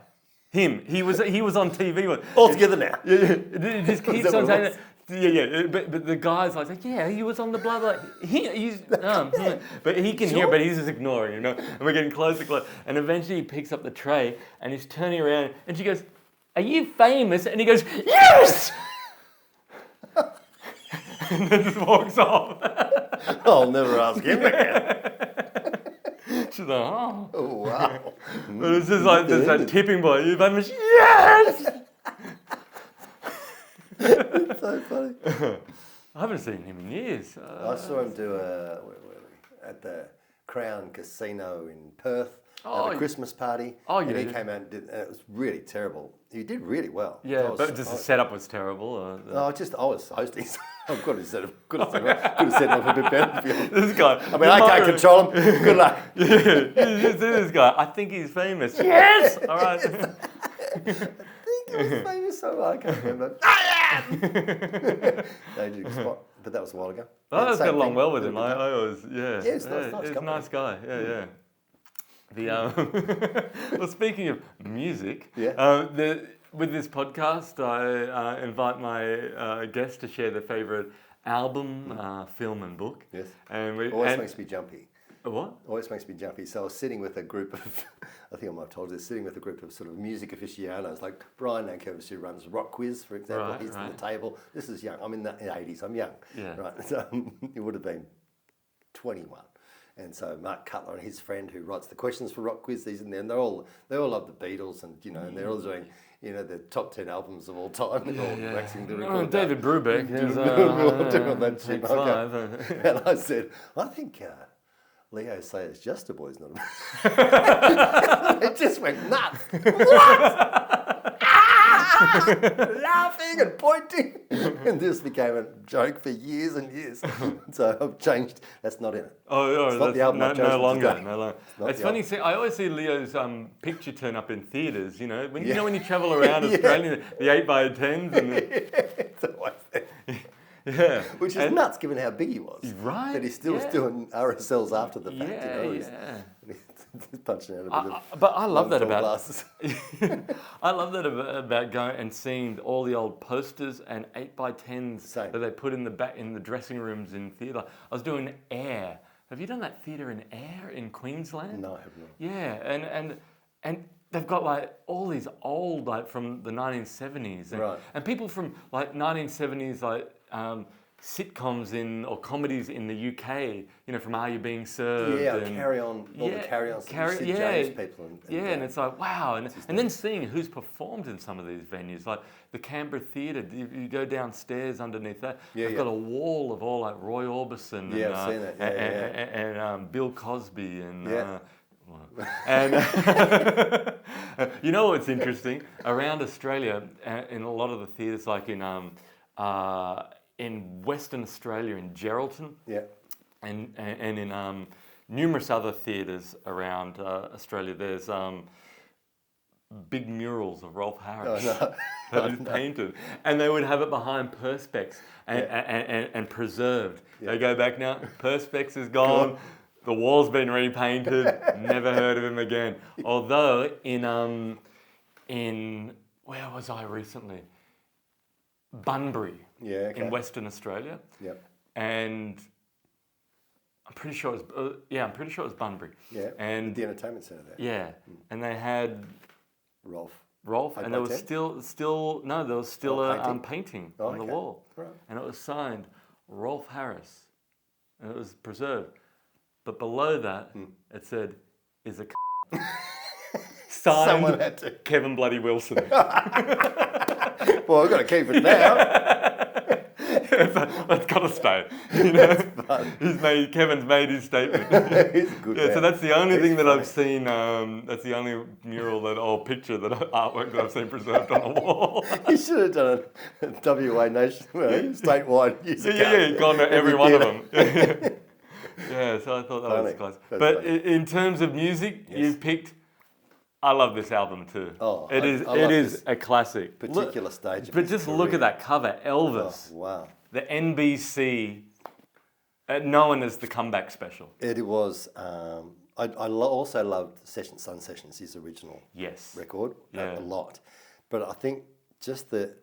him. He was on TV. All together now." Yeah. It just keeps on saying that. Yeah. But the guy's like, "Yeah, he was on the blah blah." He's but he can hear, but he's just ignoring, And we're getting closer, and eventually he picks up the tray and he's turning around, and she goes, "Are you famous?" And he goes, "Yes." And then just walks off. I'll never ask him again. She's like, "Oh." Oh, wow. But it's just like there's that tipping point. You're famous, yes! It's so funny. I haven't seen him in years. I saw him do at the Crown Casino in Perth at a Christmas party. Oh, and yeah. he came out and did, and it was really terrible. He did really well. Yeah, but just the setup was terrible. No, I was hosting. So I could have set him up a bit better. This guy. I mean, I can't control him. Good luck. Yeah, you see this guy. I think he's famous. Yes! All right. I think he was famous, so I can't remember. They did a spot, but that was a while ago. I always got along well with him. I always, Yeah, he's nice he's a company. nice guy. Yeah. Well, speaking of music, with this podcast, I invite my guests to share their favourite album, film, and book. Yes. And Always makes me jumpy. What? Always makes me jumpy. So I was sitting with a group of, I think I might have told you this, sitting with a group of sort of music aficionados, like Brian Nankervis, who runs Rock Quiz, for example. Right, He's on the table. This is young. I'm in the 80s. I'm young. Yeah. Right. So he would have been 21. And so Mark Cutler and his friend who writes the questions for Rock Quiz, he's in there, and they all love the Beatles, and and they're all doing the top 10 albums of all time. They're all waxing the record. David Brubeck is on that shit. five. And I said, I think Leo Sayers Just a Boy's not a It just went nuts. What? Laughing and pointing. And this became a joke for years and years. So I've changed. That's not in it. Oh, it's not the album no longer. It's funny. Album. I always see Leo's picture turn up in theatres. When you travel around Australia, the 8x10s and It's always there. Yeah. Which is nuts given how big he was. Right. That he still was doing RSLs after the fact. Yeah. He's punching out a bit of But I love that about glasses. I love that about going and seeing all the old posters and 8x10s Same. that they put in the dressing rooms in theatre. I was doing Air. Have you done that theatre in Air in Queensland? No, I have not. Yeah, and they've got all these old from the 1970s, and people from 1970s sitcoms or comedies in the UK, from Are You Being Served? Yeah, and Carry On, all the Carry-Ons, Sid James people. And it's like, wow. And then seeing who's performed in some of these venues, like the Canberra Theatre, you go downstairs underneath that, they've got a wall of all like Roy Orbison I've seen that. and Bill Cosby and... Yeah. And you know what's interesting? Around Australia, in a lot of the theatres, like in Western Australia, in Geraldton, and in numerous other theatres around Australia, there's big murals of Rolf Harris that is painted, and they would have it behind Perspex and preserved. They go back now. Perspex is gone. The wall's been repainted. Never heard of him again. Although in where was I recently? Bunbury, in Western Australia. And I'm pretty sure it was Bunbury. Yeah. And the entertainment centre there. Yeah. And they had Rolf, and there was still a painting on the wall. Right. And it was signed Rolf Harris. And it was preserved. But below that, it said, is a signed Someone had to. Kevin Bloody Wilson. Well, I've got to keep it now. That's got to stay. Kevin's made his statement. He's a good man. So that's the only thing that I've seen. That's the only mural artwork that I've seen preserved on the wall. You should have done a WA statewide. Gone to every one of them. Yeah, so I thought that was close. But in terms of music, you've picked. I love this album too. Oh, it is a classic. Particular stage. But just look at that cover, Elvis. Oh, wow. The NBC, known as the comeback special. It was. I also loved Sun Sessions, his original record, a lot. But I think just the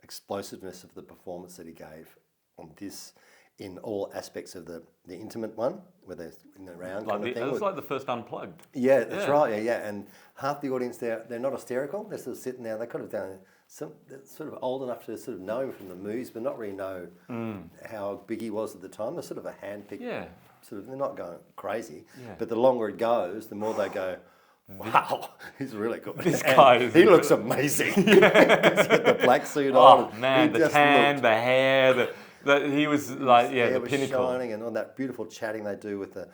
explosiveness of the performance that he gave on this, in all aspects of the intimate one, where they're in the round kind of thing. It was like the first Unplugged. Yeah, that's right. Yeah. And half the audience they're not hysterical. They're sort of sitting there. They could have done they're sort of old enough to sort of know him from the movies, but not really know how big he was at the time. They're sort of a handpicked. Yeah. Sort of, they're not going crazy. Yeah. But the longer it goes, the more they go, wow, he's really good. This guy he looks amazing. He's got the black suit on. Oh man, the tan, the hair, he was like, the pinnacle. Shining, and on that beautiful chatting they do with the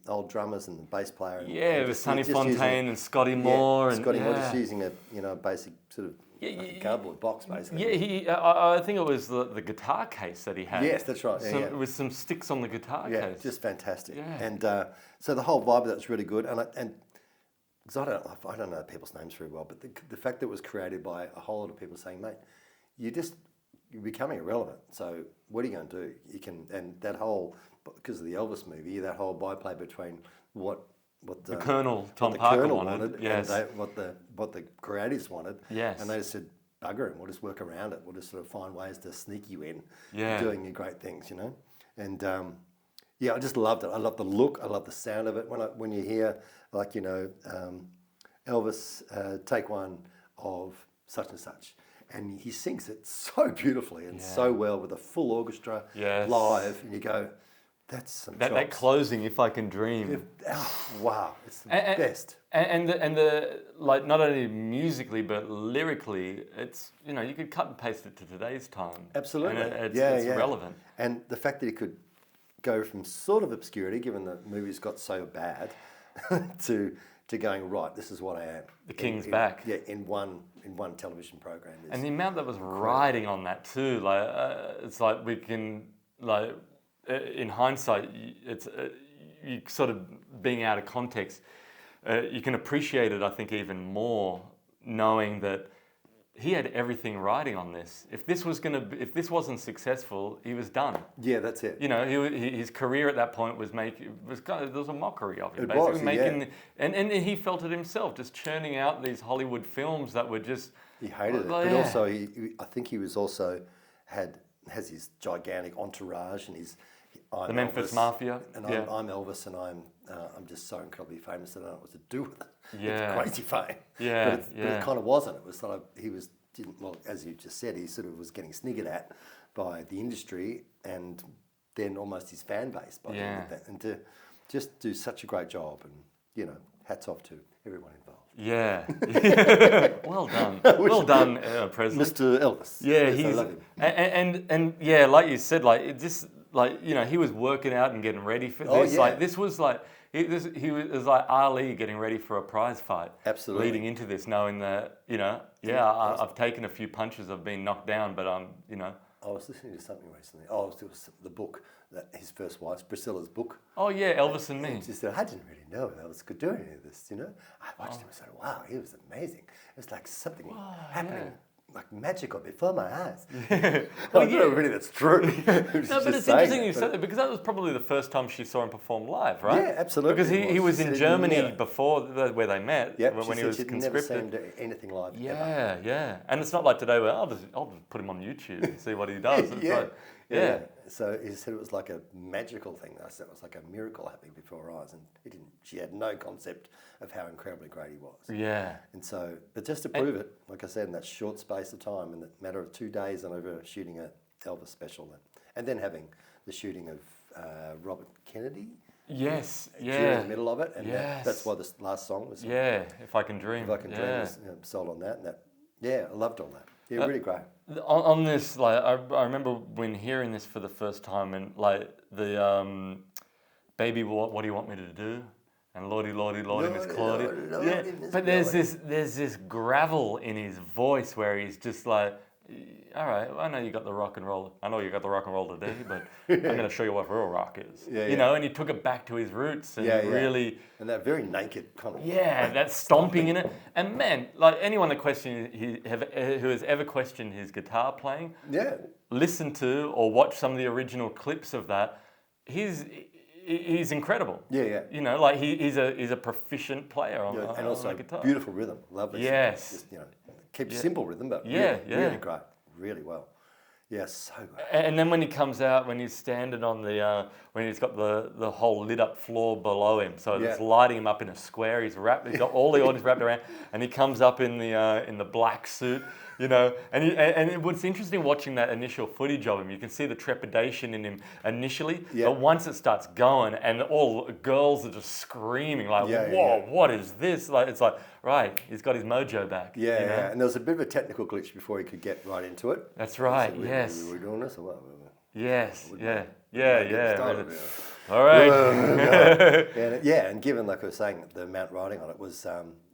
old drummers and the bass player. And with Sonny Fontaine and Scotty Moore. And Scotty Moore just using a basic sort of like a cardboard box, basically. Yeah, I think it was the guitar case that he had. Yes, that's right. With some sticks on the guitar case. Yeah, just fantastic. Yeah. And so the whole vibe of that's really good. And because I don't know people's names very well, but the fact that it was created by a whole lot of people saying, mate, you're becoming irrelevant. So what are you going to do? And that whole, because of the Elvis movie, that whole byplay between what the Colonel Tom Parker wanted, and what the creatives wanted, yes, and they just said, bugger it, we'll just work around it. We'll just sort of find ways to sneak you in, doing your great things, And I just loved it. I love the look. I love the sound of it. When you hear Elvis take one of such and such. And he sings it so beautifully and so well with a full orchestra live, and you go, "That's some that closing, If I Can Dream." Wow, it's the best. And the not only musically but lyrically, it's you could cut and paste it to today's time. Absolutely, and it's relevant. And the fact that he could go from sort of obscurity, given the movies got so bad, to going, right, this is what I am. The King's back. Yeah, in one television program. And the amount that was riding on that too, it's like we can, in hindsight, it's you sort of being out of context, you can appreciate it, I think, even more, knowing that he had everything riding on this. If this wasn't successful, he was done. Yeah, that's it. His career at that point there was a mockery of him. And he felt it himself, just churning out these Hollywood films that were just. He hated it, but also I think he was also has his gigantic entourage and the Memphis Mafia. And I'm Elvis, and I'm just so incredibly famous that I don't know what to do with it. It's crazy fame. Yeah, but it kind of wasn't. It was sort of as you just said, he sort of was getting sniggered at by the industry and then almost his fan base by Yeah. doing that, and to just do such a great job, and you know, hats off to everyone involved. Yeah. Well done. Well done, Presley. Mr. Elvis. Yeah, Yes, I he's love him. and yeah, like you said, like it just like you know he was working out and getting ready for this. Oh, yeah. Like this was like he was like Ali getting ready for a prize fight. Absolutely. Leading into this, knowing that you know, I've taken a few punches, I've been knocked down, but you know. I was listening to something recently. Oh, it was the book that his first wife's Priscilla's book. Oh yeah, Elvis and Me. She said, I didn't really know Elvis could do any of this, you know. I watched him and said, wow, he was amazing. It's like something happening, like magical before my eyes. I don't know really that's true. No, but it's interesting you said that because that was probably the first time she saw him perform live, right? Yeah, absolutely. Because he was She in said Germany never. before where they met, when he was she'd conscripted. never seen anything live ever. Yeah, yeah. And it's not like today where I'll just put him on YouTube and see what he does. It's like, yeah. So he said it was like a magical thing. I said it was like a miracle happening before her eyes, and she had no concept of how incredibly great he was. Yeah. And so, but just to prove it, like I said, in that short space of time, in the matter of 2 days, and over shooting a Elvis special, and then having the shooting of Robert Kennedy. Yes. During the middle of it, and Yes. that's why this last song was. Yeah. If I Can Dream. If I Can Dream was sold on that, and that. Yeah, I loved all that. Yeah, really great. On this, like I remember when hearing this for the first time, and like the baby, what do you want me to do? And Lordy, Lordy, Lordy, Miss Claudia. Yeah, but there's this gravel in his voice where he's just like, all right, I know you got the rock and roll. I know you got the rock and roll today, but I'm going to show you what real rock is. You know, and he took it back to his roots and really. And that very naked kind of. Yeah, that stomping in it. And man, like anyone that who has ever questioned his guitar playing, listen to or watch some of the original clips of that. He's incredible. Yeah. You know, like he's a proficient player on and also the guitar. Beautiful rhythm, lovely. Yes. Just, you know, keep simple rhythm, but really great, really well. Yeah, so great. And then when he comes out, when he's standing on when he's got the whole lit up floor below him, so it's lighting him up in a square. He's got all the audience wrapped around, and he comes up in the black suit. You know, and what's interesting watching that initial footage of him, you can see the trepidation in him initially, but once it starts going, and all the girls are just screaming like, "Whoa, what is this?" Like it's like, right, he's got his mojo back. Yeah, you know? And there was a bit of a technical glitch before he could get right into it. That's right. So yes. Were we doing this or what? Yes. Yeah. All right. And given, like I was saying, the amount riding on it was,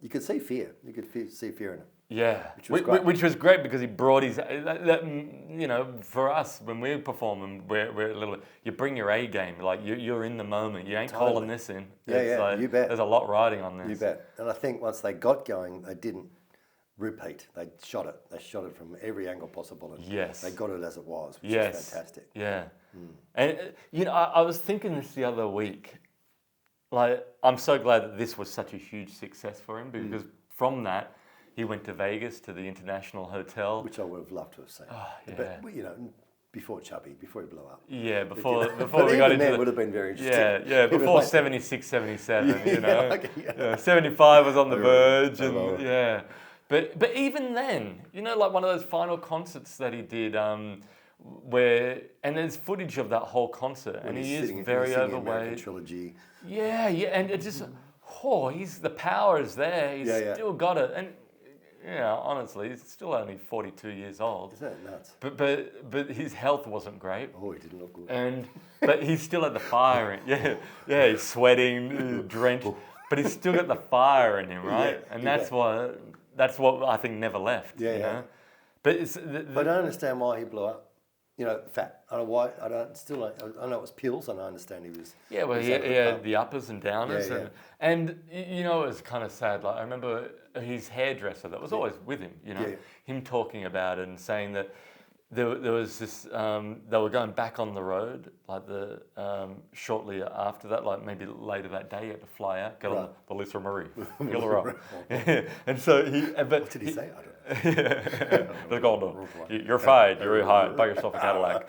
you could see fear. You could see fear in it. Yeah, which was great because he brought his, you know, for us when we perform and we're a little, you bring your A game, like you're in the moment, you ain't calling this in. Like, you bet. There's a lot riding on this. You bet. And I think once they got going, they didn't repeat. They shot it from every angle possible, and they got it as it was, which is fantastic. Yeah. And you know, I was thinking this the other week, like I'm so glad that this was such a huge success for him because from that, he went to Vegas to the International Hotel, which I would have loved to have seen. But you know, before Chubby, before he blew up. Yeah, before we got into it would have been very interesting. Yeah, before 76, 77, you know. 75 was on the verge, and But even then, you know, like one of those final concerts that he did, and there's footage of that whole concert, and he is very overweight. Trilogy. Yeah, and it just, the power is there. He's still got it, and. Yeah, honestly, he's still only 42 years old. Isn't that nuts? But his health wasn't great. Oh, he didn't look good. But he's still had the fire in. He's sweating, drenched, but he's still got the fire in him, right? And that's what I think never left. You know? But I don't understand why he blew up. You know, fat. I don't know why. I know it was pills, and I understand he was. Yeah, well, he had the uppers and downers, and you know, it was kind of sad. Like I remember his hairdresser that was always with him. You know, him talking about it and saying that there was this. They were going back on the road, shortly after that, like maybe later that day, he had to fly out, get on the Lisa Marie, and so What did he say? I don't know. They're going to, you're fired. You're hired. Buy yourself a Cadillac.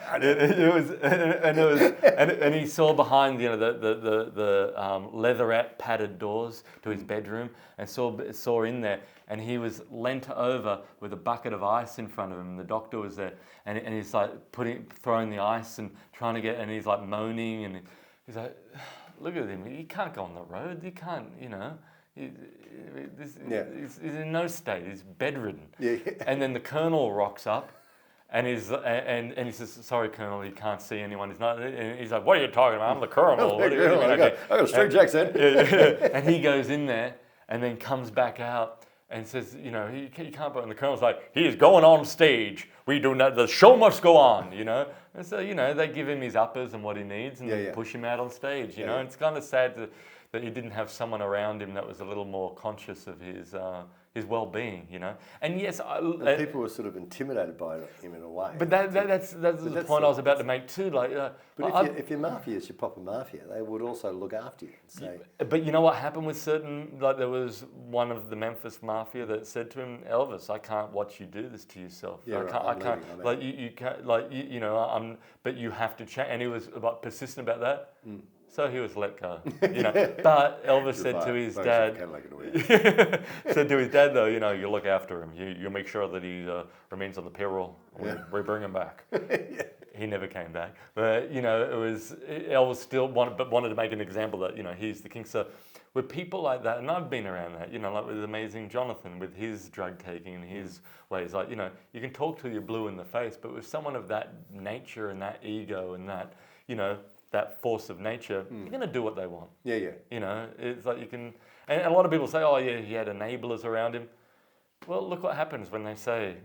And he saw behind the leatherette padded doors to his bedroom, and saw in there, and he was leant over with a bucket of ice in front of him. And the doctor was there, and he's like throwing the ice and trying to get, and he's like moaning, and he's like, look at him. He can't go on the road. He can't, He's in no state. He's bedridden. Yeah. And then the Colonel rocks up, and he says, "Sorry, Colonel, he can't see anyone. He's not." And he's like, "What are you talking about? I'm the Colonel. What do you mean?" I got a strange accent. And he goes in there, and then comes back out and says, he can't. And the Colonel's like, "He is going on stage. We do not. The show must go on." And so they give him his uppers and what he needs, and push him out on stage. And it's kind of sad that he didn't have someone around him that was a little more conscious of his well-being, And yes, people were sort of intimidated by him in a way. But that's the point I was about to make too. But if your mafia is your proper mafia, they would also look after you and say. But you know what happened with certain? Like there was one of the Memphis mafia that said to him, "Elvis, I can't watch you do this to yourself. Yeah, I can't. Like you can't. Like But you have to change." And he was persistent about that. Mm. So he was let go, But Elvis said to his dad, though, you look after him. You make sure that he remains on the payroll. We bring him back. He never came back. But, Elvis still wanted to make an example that, he's the king. So with people like that, and I've been around that, like with Amazing Jonathan, with his drug taking and his ways, like, you can talk till you're blue in the face, but with someone of that nature and that ego and that, that force of nature, you're going to do what they want. Yeah. It's like you can, and a lot of people say, oh yeah, he had enablers around him. Well, look what happens when they say,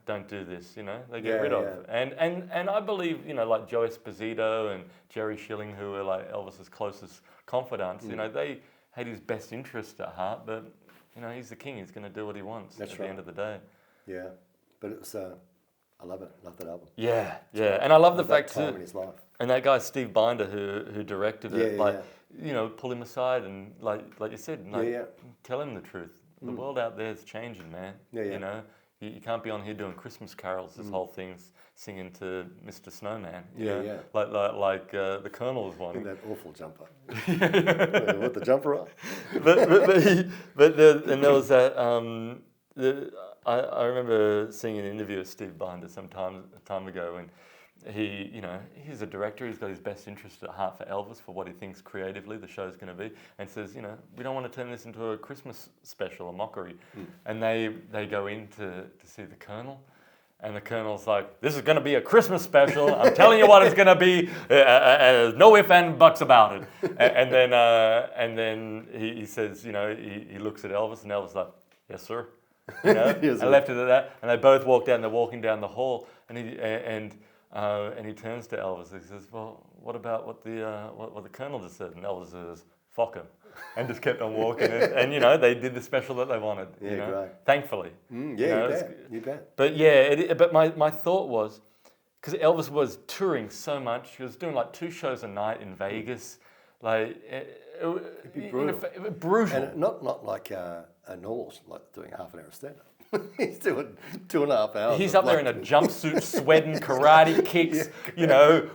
don't do this, they get rid of. And I believe, like Joe Esposito and Jerry Schilling, who were like Elvis's closest confidants, they had his best interest at heart, but, he's the king, he's going to do what he wants the end of the day. Yeah, but it was, I love it, love that album. Yeah, and I love the fact too. In his life. And that guy Steve Binder who directed it, pull him aside and like you said, tell him the truth. The world out there is changing, man. Yeah. You can't be on here doing Christmas carols. This whole thing's singing to Mr. Snowman. Like the Colonel was one. In that awful jumper. With the jumper on. And there was that. I remember seeing an interview with Steve Binder some time ago when. He's a director. He's got his best interest at heart for Elvis, for what he thinks creatively the show's going to be, and says, we don't want to turn this into a Christmas special, a mockery. And they go in to see the Colonel, and the Colonel's like, this is going to be a Christmas special. I'm telling you what it's going to be. There's no ifs and buts about it. And then he says, he looks at Elvis, and Elvis is like, yes, sir. I left it at that, and they both walk down. They're walking down the hall, and he turns to Elvis and he says, well, what about what the Colonel just said? And Elvis says, fuck him. And just kept on walking. And they did the special that they wanted. Great. Thankfully. You bet. But yeah, but my thought was, because Elvis was touring so much, he was doing like 2 shows a night in Vegas. Like, it'd be brutal. Brutal. And not like a normal, like doing half an hour stand-up. He's doing 2.5 hours. He's up there in a jumpsuit, sweating, karate kicks,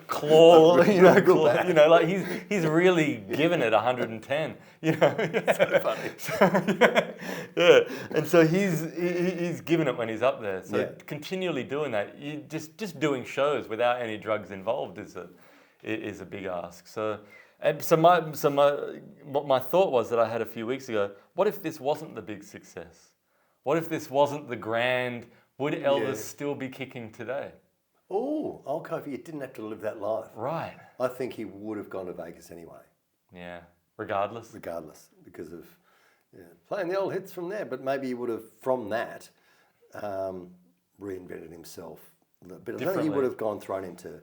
claw, like he's really giving it 110. So funny. And so he's giving it when he's up there. So continually doing that, you just doing shows without any drugs involved is a big ask. So my thought was that I had a few weeks ago. What if this wasn't the big success? What if this wasn't the grand? Would Elvis still be kicking today? Oh, okay. If he didn't have to live that life. Right. I think he would have gone to Vegas anyway. Yeah. Regardless, because of playing the old hits from there. But maybe he would have, from that, reinvented himself a little bit. I think he would have thrown into,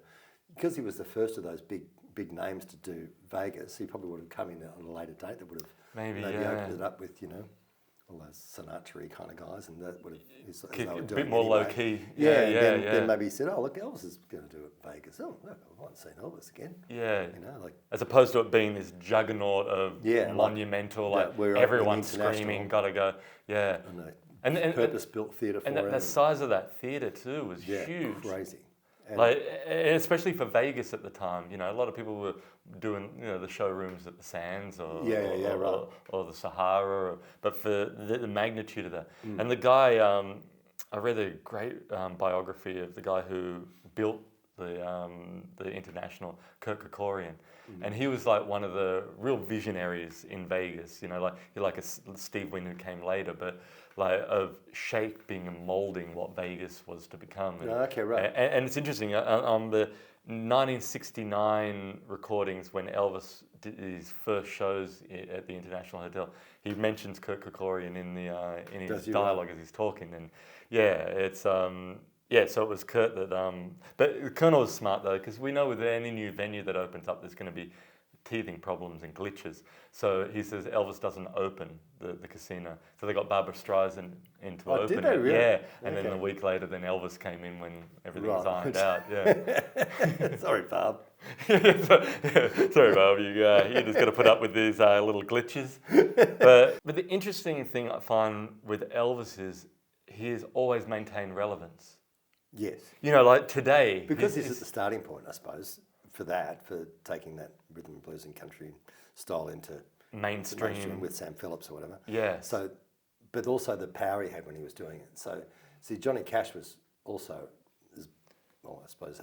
because he was the first of those big names to do Vegas. He probably would have come in on a later date that would have maybe opened it up with all those Sinatra kind of guys, and that would have A bit more low key. Then maybe he said, "Oh, look, Elvis is going to do it in Vegas. Oh, well, I haven't seen Elvis again." Yeah. You know, like as opposed to it being this juggernaut of monumental, like everyone screaming, gotta go. Yeah. And purpose-built theatre for him. And the size of that theatre too was huge. Crazy. And like, especially for Vegas at the time, you know, a lot of people were doing, you know, the showrooms at the Sands or the Sahara, but for the magnitude of that. And the guy, I read a great biography of the guy who built the International, Kirk Kerkorian. And he was like one of the real visionaries in Vegas, you know, like a Steve Wynn who came later, but like of shaping and molding what Vegas was to become. And, and it's interesting, on the 1969 recordings when Elvis did his first shows at the International Hotel, he mentions Kirk Kerkorian in his dialogue as he's talking. And it's... so it was Kurt that... but Colonel was smart, though, because we know with any new venue that opens up, there's going to be teething problems and glitches. So he says Elvis doesn't open the casino. So they got Barbra Streisand in to open did they it. really? Yeah, and then a week later, then Elvis came in when everything was ironed out. Yeah. Sorry, Barb. Sorry, Barb. You just got to put up with these little glitches. But the interesting thing I find with Elvis is he has always maintained relevance. Yes. You know, like today. Because he's at the starting point, I suppose, for taking that rhythm and blues and country style into mainstream with Sam Phillips or whatever. Yeah. So, but also the power he had when he was doing it. So, see, Johnny Cash was also, I suppose,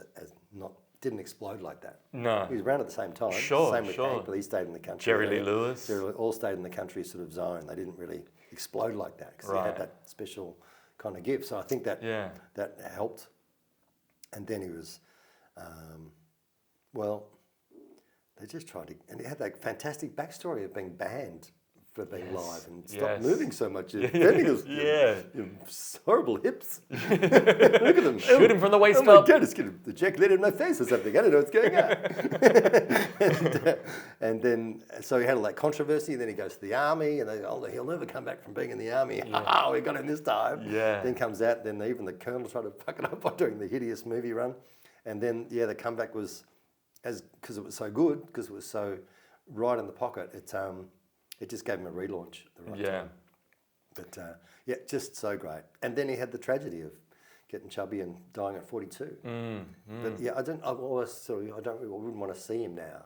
didn't explode like that. No. He was around at the same time. Sure, Same with Hank, but he stayed in the country. Jerry Lee Lewis. They all stayed in the country sort of zone. They didn't really explode like that because he had that special kind of gift. So I think that helped. And then he was, they just tried to, and he had that fantastic backstory of being banned for being live and stopped moving so much. Then he goes, horrible hips. Look at them. Shoot him from the waist up. Oh my God, it's going to ejaculate in my face or something. I don't know what's going on. and then, so he had all that controversy, and then he goes to the army, and he'll never come back from being in the army. Oh, we got him this time. Yeah. Then comes out, then even the colonel tried to fuck it up by doing the hideous movie run. And then, the comeback was, because it was so good, because it was so right in the pocket, it just gave him a relaunch at the right time. But just so great. And then he had the tragedy of getting chubby and dying at 42. But I wouldn't want to see him now.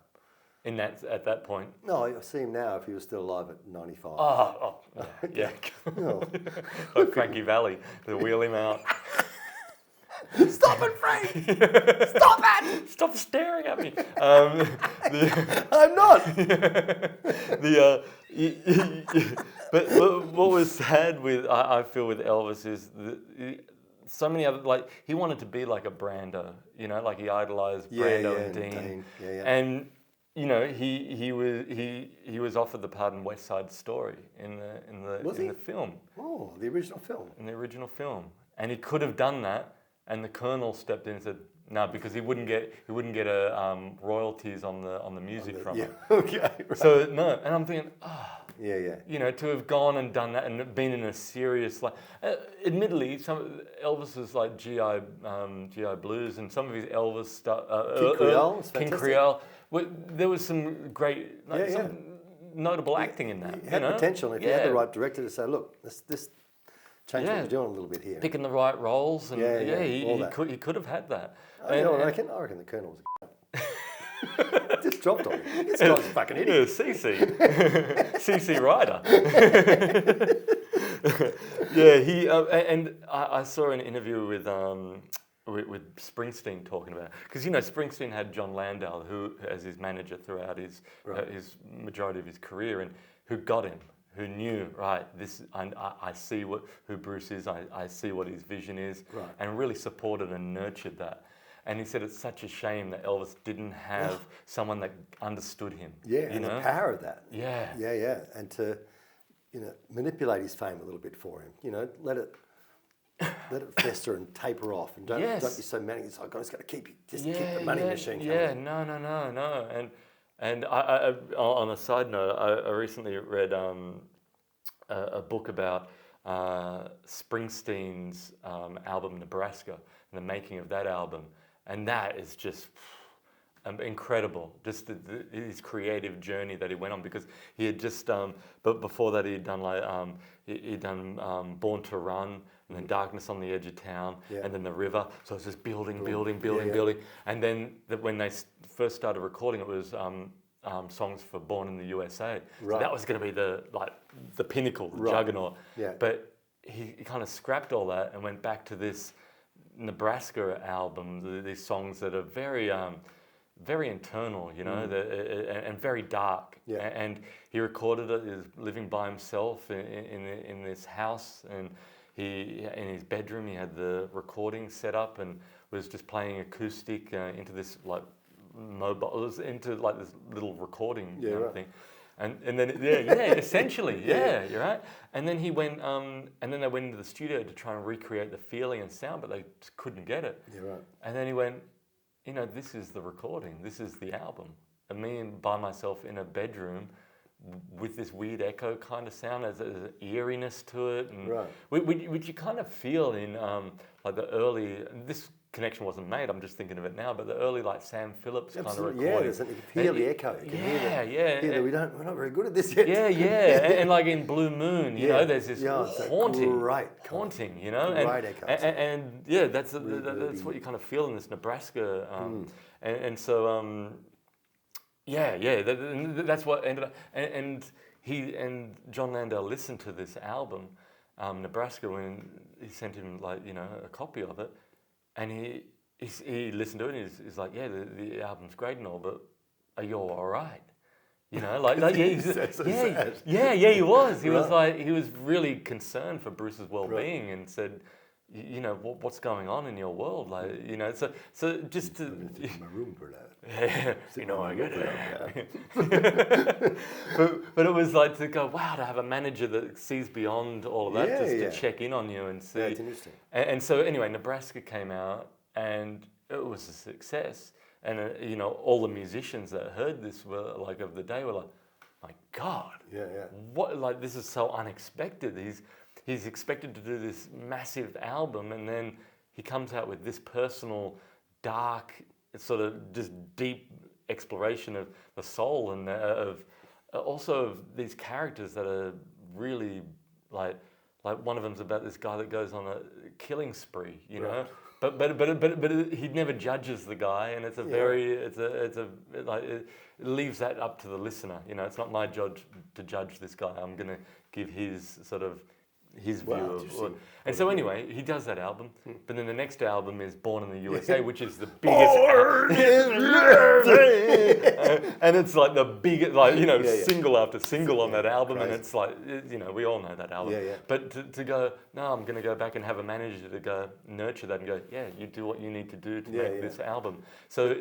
At that point? No, I see him now if he was still alive at 95. Yeah. Like Frankie Valli, to wheel him out. Stop it, Frank! Stop it! Stop staring at me. I'm not. But what was sad with I feel with Elvis is so many other, like, he wanted to be like a Brando, you know, like he idolized Brando and Dean. And you know, he was offered the part in West Side Story in the film. Oh, the original film. In the original film, and he could have done that. And the Colonel stepped in and said, "No," because he wouldn't get royalties on the music from it. Okay. Right. So no, and I'm thinking, you know, to have gone and done that and been in a serious, like, admittedly, some Elvis's like GI Blues and some of his Elvis stuff, King Creole, there was some great, some notable acting in that. He had potential if you had the right director to say, look, this. Change what you're doing a little bit here. Picking the right roles, and he could have had that. You know what I reckon? I reckon the Colonel was a just dropped on me. This guy's a fucking idiot. CC Ryder. And I saw an interview with Springsteen talking about it. Because, you know, Springsteen had John Landau, who as his manager throughout his majority of his career, and who got him. Who knew, I see who Bruce is, I see what his vision is, and really supported and nurtured that. And he said it's such a shame that Elvis didn't have someone that understood him. Yeah, and the power of that. Yeah. And to, you know, manipulate his fame a little bit for him. You know, let it fester and taper off, and don't be so manic. It's like, I just got to keep the money machine coming. Yeah, no. And I on a side note, I recently read a book about Springsteen's album Nebraska and the making of that album, and that is just incredible. Just his creative journey that he went on, because he had just but before that he'd done he'd done Born to Run, and then Darkness on the Edge of Town, and then The River. So it's just building, and then when they first started recording, it was songs for Born in the USA. So that was going to be the pinnacle, the juggernaut. Yeah. But he kind of scrapped all that and went back to this Nebraska album. These songs that are very very internal, you know, and very dark. Yeah. And he recorded it. He was living by himself in this house, and in his bedroom he had the recording set up and was just playing acoustic into this mobile. It was into this little recording thing. And then essentially you're right. And then he went and then they went into the studio to try and recreate the feeling and sound, but they just couldn't get it. Yeah, right. And then he went, this is the recording, this is the album. And me by myself in a bedroom with this weird echo kind of sound, there's an eeriness to it, and which you kind of feel in the early. This connection wasn't made. I'm just thinking of it now, but the early Sam Phillips kind of recording. Yeah, you can hear the echo. You can hear We're not very good at this yet. and like in Blue Moon, you know, there's this haunting, great you know, great echo. And that's what you kind of feel in this Nebraska, and so. That's what ended up, and John Landau listened to this album, Nebraska, when he sent him a copy of it, and he listened to it and he's like, the album's great and all, but are you all right? You know, he was. He was he was really concerned for Bruce's well-being and said, what's going on in your world, so just to in my room for that. I get it. but it was to go, wow, to have a manager that sees beyond all of that, to check in on you and see. Yeah, it's interesting. And so anyway, Nebraska came out and it was a success. And all the musicians that heard this were of the day were like, my God, what? This is so unexpected. He's expected to do this massive album, and then he comes out with this personal, dark, sort of just deep exploration of the soul, and also of these characters that are really like one of them's about this guy that goes on a killing spree, you know. But he never judges the guy, and it's a very it leaves that up to the listener. It's not my job to judge this guy. I'm going to give his sort of his view of. And so anyway, he does that album, but then the next album is Born in the USA, which is the biggest. And it's the biggest, single after single on that album, and it's we all know that album. But to go, no, I'm going to go back and have a manager to go nurture that and go, you do what you need to do to make this album. So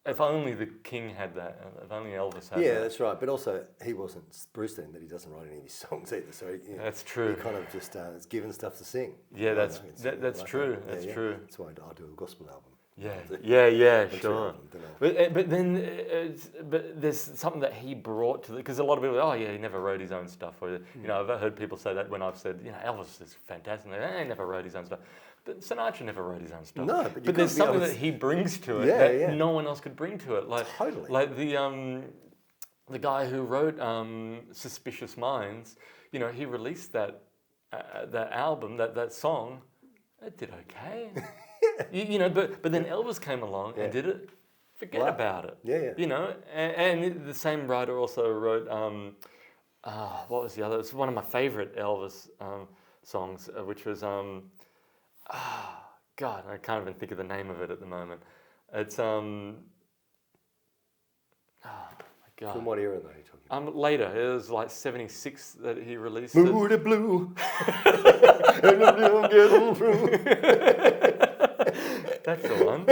if only the King had that, if only Elvis had that. Yeah, that's right. But also, he wasn't Springsteen, that he doesn't write any of his songs either. So that's true. He kind of just is given stuff to sing. Yeah, that's true. That's true. That's why I do a gospel album. Sure. But then, but there's something that he brought to because a lot of people, he never wrote his own stuff. Or I've heard people say that when I've said, Elvis is fantastic. He never wrote his own stuff. But Sinatra never wrote his own stuff. No, but there's something that he brings to it that no one else could bring to it. Totally. Like the guy who wrote Suspicious Minds, he released that album, that song. It did okay. But then Elvis came along and did it. Forget about it. And the same writer also wrote what was the other? It's one of my favorite Elvis songs, which was God, I can't even think of the name of it at the moment. It's my God. From what era though are you talking about? Later. It was 76 that he released Moody it. Blue. And I'm getting through. That's the one.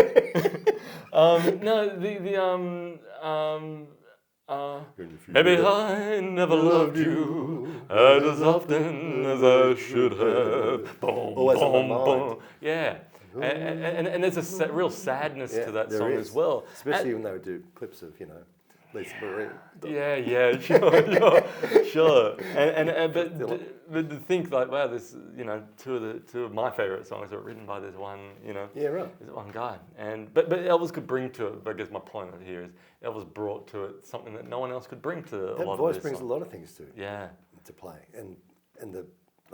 Maybe I never loved you as often as I should have. Boom, boom, boom. Yeah. And there's a real sadness to that song as well. Especially when they would do clips of, Lisa Marie. Yeah, sure. But to think like, wow, this, two of my favorite songs are written by this one, Yeah, right. this one guy. But Elvis could bring to it. I guess my point here is Elvis brought to it something that no one else could bring to a That lot voice of this brings songs. a lot of things to Yeah. to play, and the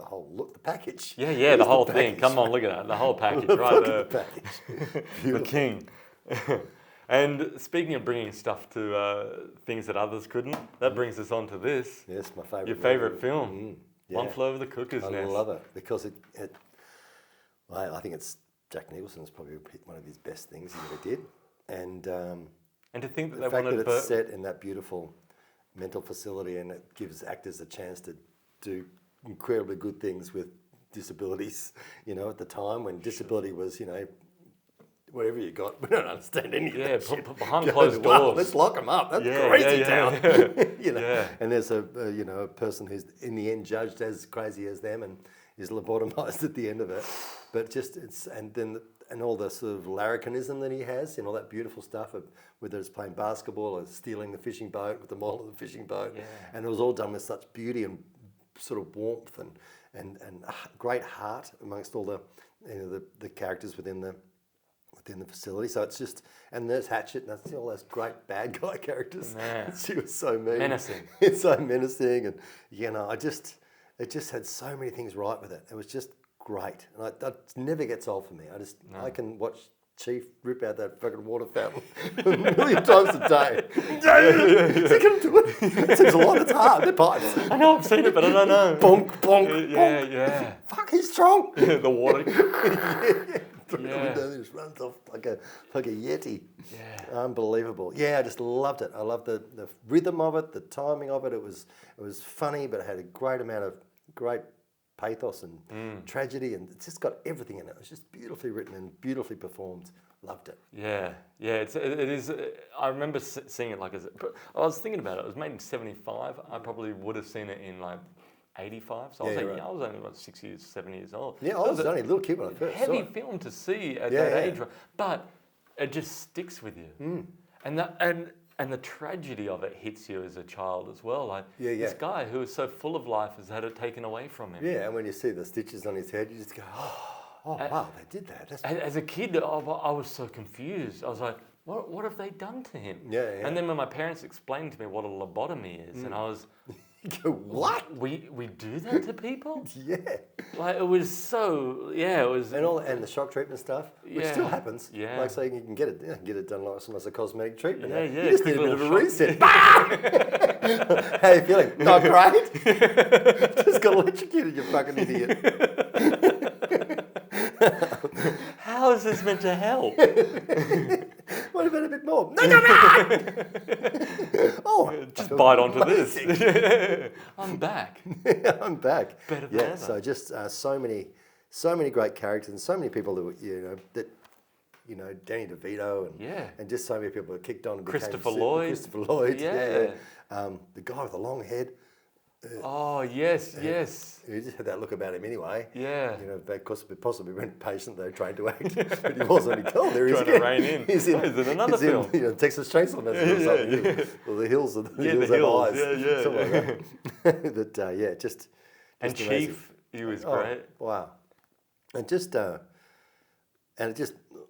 whole look, the package. Yeah, Here's the whole thing. package. Come on, look at that. The whole package, Look right at there. the package. The king. And speaking of bringing stuff to things that others couldn't, that brings us on to this. Yes, my favourite. Your favourite film, Yeah. One Flew Over the Cuckoo's I Nest. love it because I think it's Jack Nicholson's probably one of his best things he ever did, and to think that the they fact wanted that it's set in that beautiful mental facility and it gives actors a chance to do incredibly good things with disabilities. At the time when disability was, whatever you got, we don't understand any of that shit. Behind closed doors. Let's lock them up. That's crazy town. Yeah. And there's a person who's in the end judged as crazy as them and is lobotomized at the end of it. But and all the sort of larrikinism that he has, all that beautiful stuff of whether it's playing basketball or stealing the fishing boat with the model of the fishing boat. Yeah. And it was all done with such beauty and sort of warmth and great heart amongst all the the characters within the facility. So it's just, and there's Hatchet, and that's all those great bad guy characters. Man. She was so mean. Menacing. It's so menacing, and it just had so many things right with it. It was just great, and it never gets old for me. I can watch Chief rip out that fucking water fountain a million times a day. Is he going to do it? It seems a lot. It's hard. They're pipes. I know, I've seen it, but I don't know. Bonk, bonk, bonk. Yeah. Fuck, he's strong. The water. Yeah. Just runs off like a yeti. Yeah. Unbelievable. Yeah, I just loved it. I loved the rhythm of it, the timing of it. It was funny, but it had a great amount of great pathos and tragedy, and it's just got everything in it. It was just beautifully written and beautifully performed. Loved it. Yeah. It is. I remember seeing it I was thinking about it. It was made in '75. I probably would have seen it in 85. So I was only about 6 years, 7 years old. Yeah, I was only a little kid when I first saw Heavy it. film to see at that age, but it just sticks with you. And the tragedy of it hits you as a child as well. This guy who is so full of life has had it taken away from him. Yeah, and when you see the stitches on his head, you just go, wow, they did that. As a kid, I was so confused. I was like, what have they done to him? Yeah. And then when my parents explained to me what a lobotomy is, and I was... You go, what? We do that to people? Yeah. It was so, it was... And the shock treatment stuff, which still happens. Yeah. Like, so you can get it done like almost a cosmetic treatment. Yeah. You just need a bit of a Shock. reset. How are you feeling? Not great. Just got electrocuted, you fucking idiot. How is this meant to help? What about a bit more? Just bite onto this. I'm back. I'm back. Better than ever. So just so many great characters and so many people that Danny DeVito and just so many people that kicked on and Christopher Lloyd. Yeah. The guy with the long head. Oh, yes. He just had that look about him anyway. Yeah. Possibly went patient though, trained to act, but he wasn't. Oh, there he is Trying to again. rein in. He's in another film. Texas Chainsaw Massacre or something. Or the hills have eyes. Yeah. Something like that. Just and amazing. Chief, he was great. Wow. And it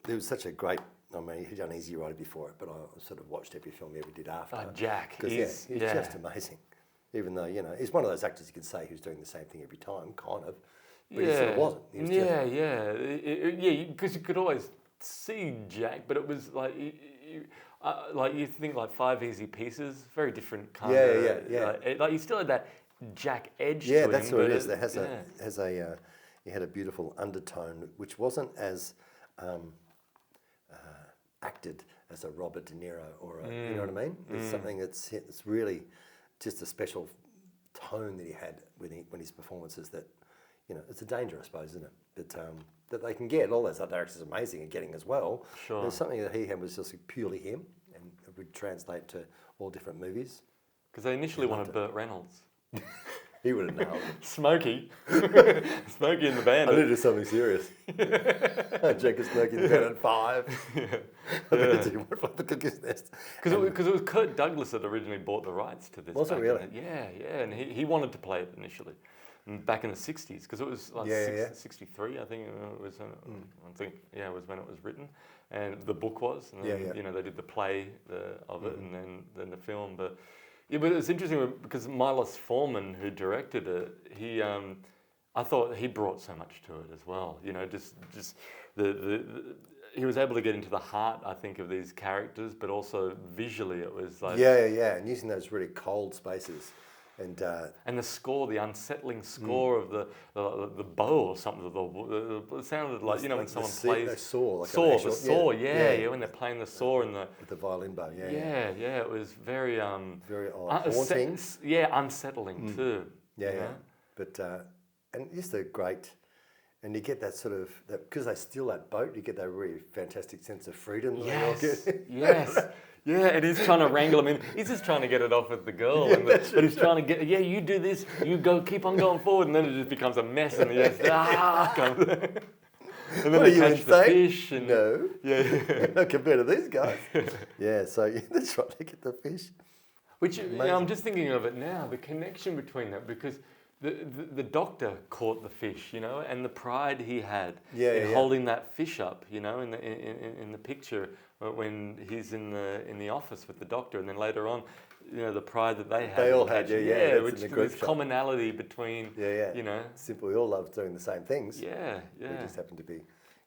was such a great. I mean, he'd done Easy Rider before it, but I sort of watched every film he ever did after. Jack, he's just amazing. Even though he's one of those actors you can say who's doing the same thing every time, kind of. But he sort of wasn't. He was because you could always see Jack, but it was like you think like Five Easy Pieces, very different kind of. Yeah. Like you still had that Jack edge to him. Yeah, that's what it is. It has he had a beautiful undertone, which wasn't as acted as a Robert De Niro or you know what I mean? It's something it's really just a special tone that he had when his performances that, it's a danger, I suppose, isn't it? That they can get. All those other actors are amazing at getting as well. Sure. There's something that he had was just purely him, and it would translate to all different movies. Because they initially wanted Burt Reynolds. He would have nailed it. Smokey. Smokey and the Bandit. I need to do something serious. Jacob Smokey in the bed at 5. I bet he went for the Cuckoo's Nest. Because it was Kurt Douglas that originally bought the rights to this. Was it back really? Yeah, and he wanted to play it initially, back in the 60s, because it was like 63, I think it was. It was when it was written, and the book was, and then, you know, they did the play of it, and then the film, but. Yeah, but it's interesting because Milos Forman, who directed it, I thought he brought so much to it as well. You know, just he was able to get into the heart, I think, of these characters, but also visually it was like and using those really cold spaces, and the score, the unsettling score of the bow or something. It sounded like, you know, when someone plays the saw, the saw, when they're playing the saw and with the violin bow, it was very very odd, haunting, unsettling too. But and just a great. And you get that sort of, because they steal that boat, you get that really fantastic sense of freedom. Yes. Yeah, and he's trying to wrangle him in. He's just trying to get it off with the girl. But he's trying to get, you do this, you go, keep on going forward. And then it just becomes a mess. And he has, and then what they are you catch the insane? fish. And, no. Yeah. Compared to these guys. So that's right, they get the fish. Which, I'm just thinking of it now, the connection between that, because the doctor caught the fish, you know, and the pride he had in holding that fish up, you know, in the picture when he's in the office with the doctor, and then later on, you know, the pride that they had. They all had, which this commonality between, you know. Simple, we all love doing the same things. Yeah. We just happen to be,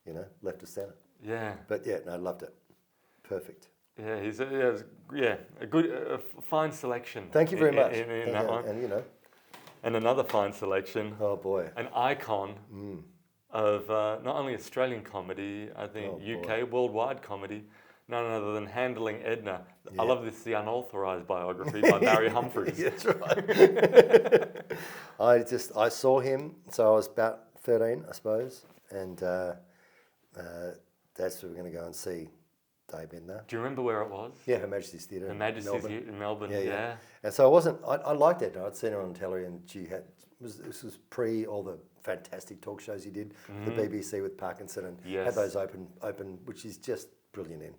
you know, left of centre. Yeah. But I loved it. Perfect. Yeah, he's a good, fine selection. Thank you very much. In that one. And, you know. And another fine selection. Oh boy. An icon of not only Australian comedy, I think UK, worldwide comedy, none other than Handling Edna. I love this, the unauthorised biography by Barry Humphries. That's right. I saw him, so I was about 13, I suppose, and that's where we're going to go and see Dave Edna. Do you remember where it was? Yeah, Her Majesty's Theatre. Her Majesty's Theatre in Melbourne, yeah. And so I liked Edna. I'd seen her on telly, and this was pre all the fantastic talk shows he did, the BBC with Parkinson, and had those open, which is just brilliant in,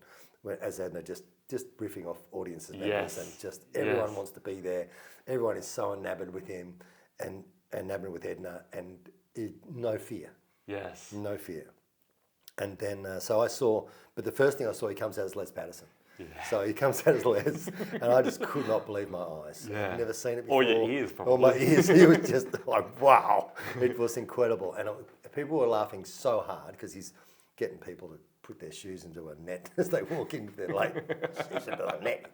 as Edna, just riffing off audiences members, and just everyone wants to be there. Everyone is so enamored with him, and enamored with Edna, and no fear. Yes. No fear. And then, so I saw, but the first thing I saw, he comes out as Les Patterson. Yeah. So he comes out as Les, and I just could not believe my eyes. Yeah. I've never seen it before. Or your ears, probably. Or my ears. He was just like, wow. It was incredible. And people were laughing so hard because he's getting people to put their shoes into a net as they walk in with their shoes into a net.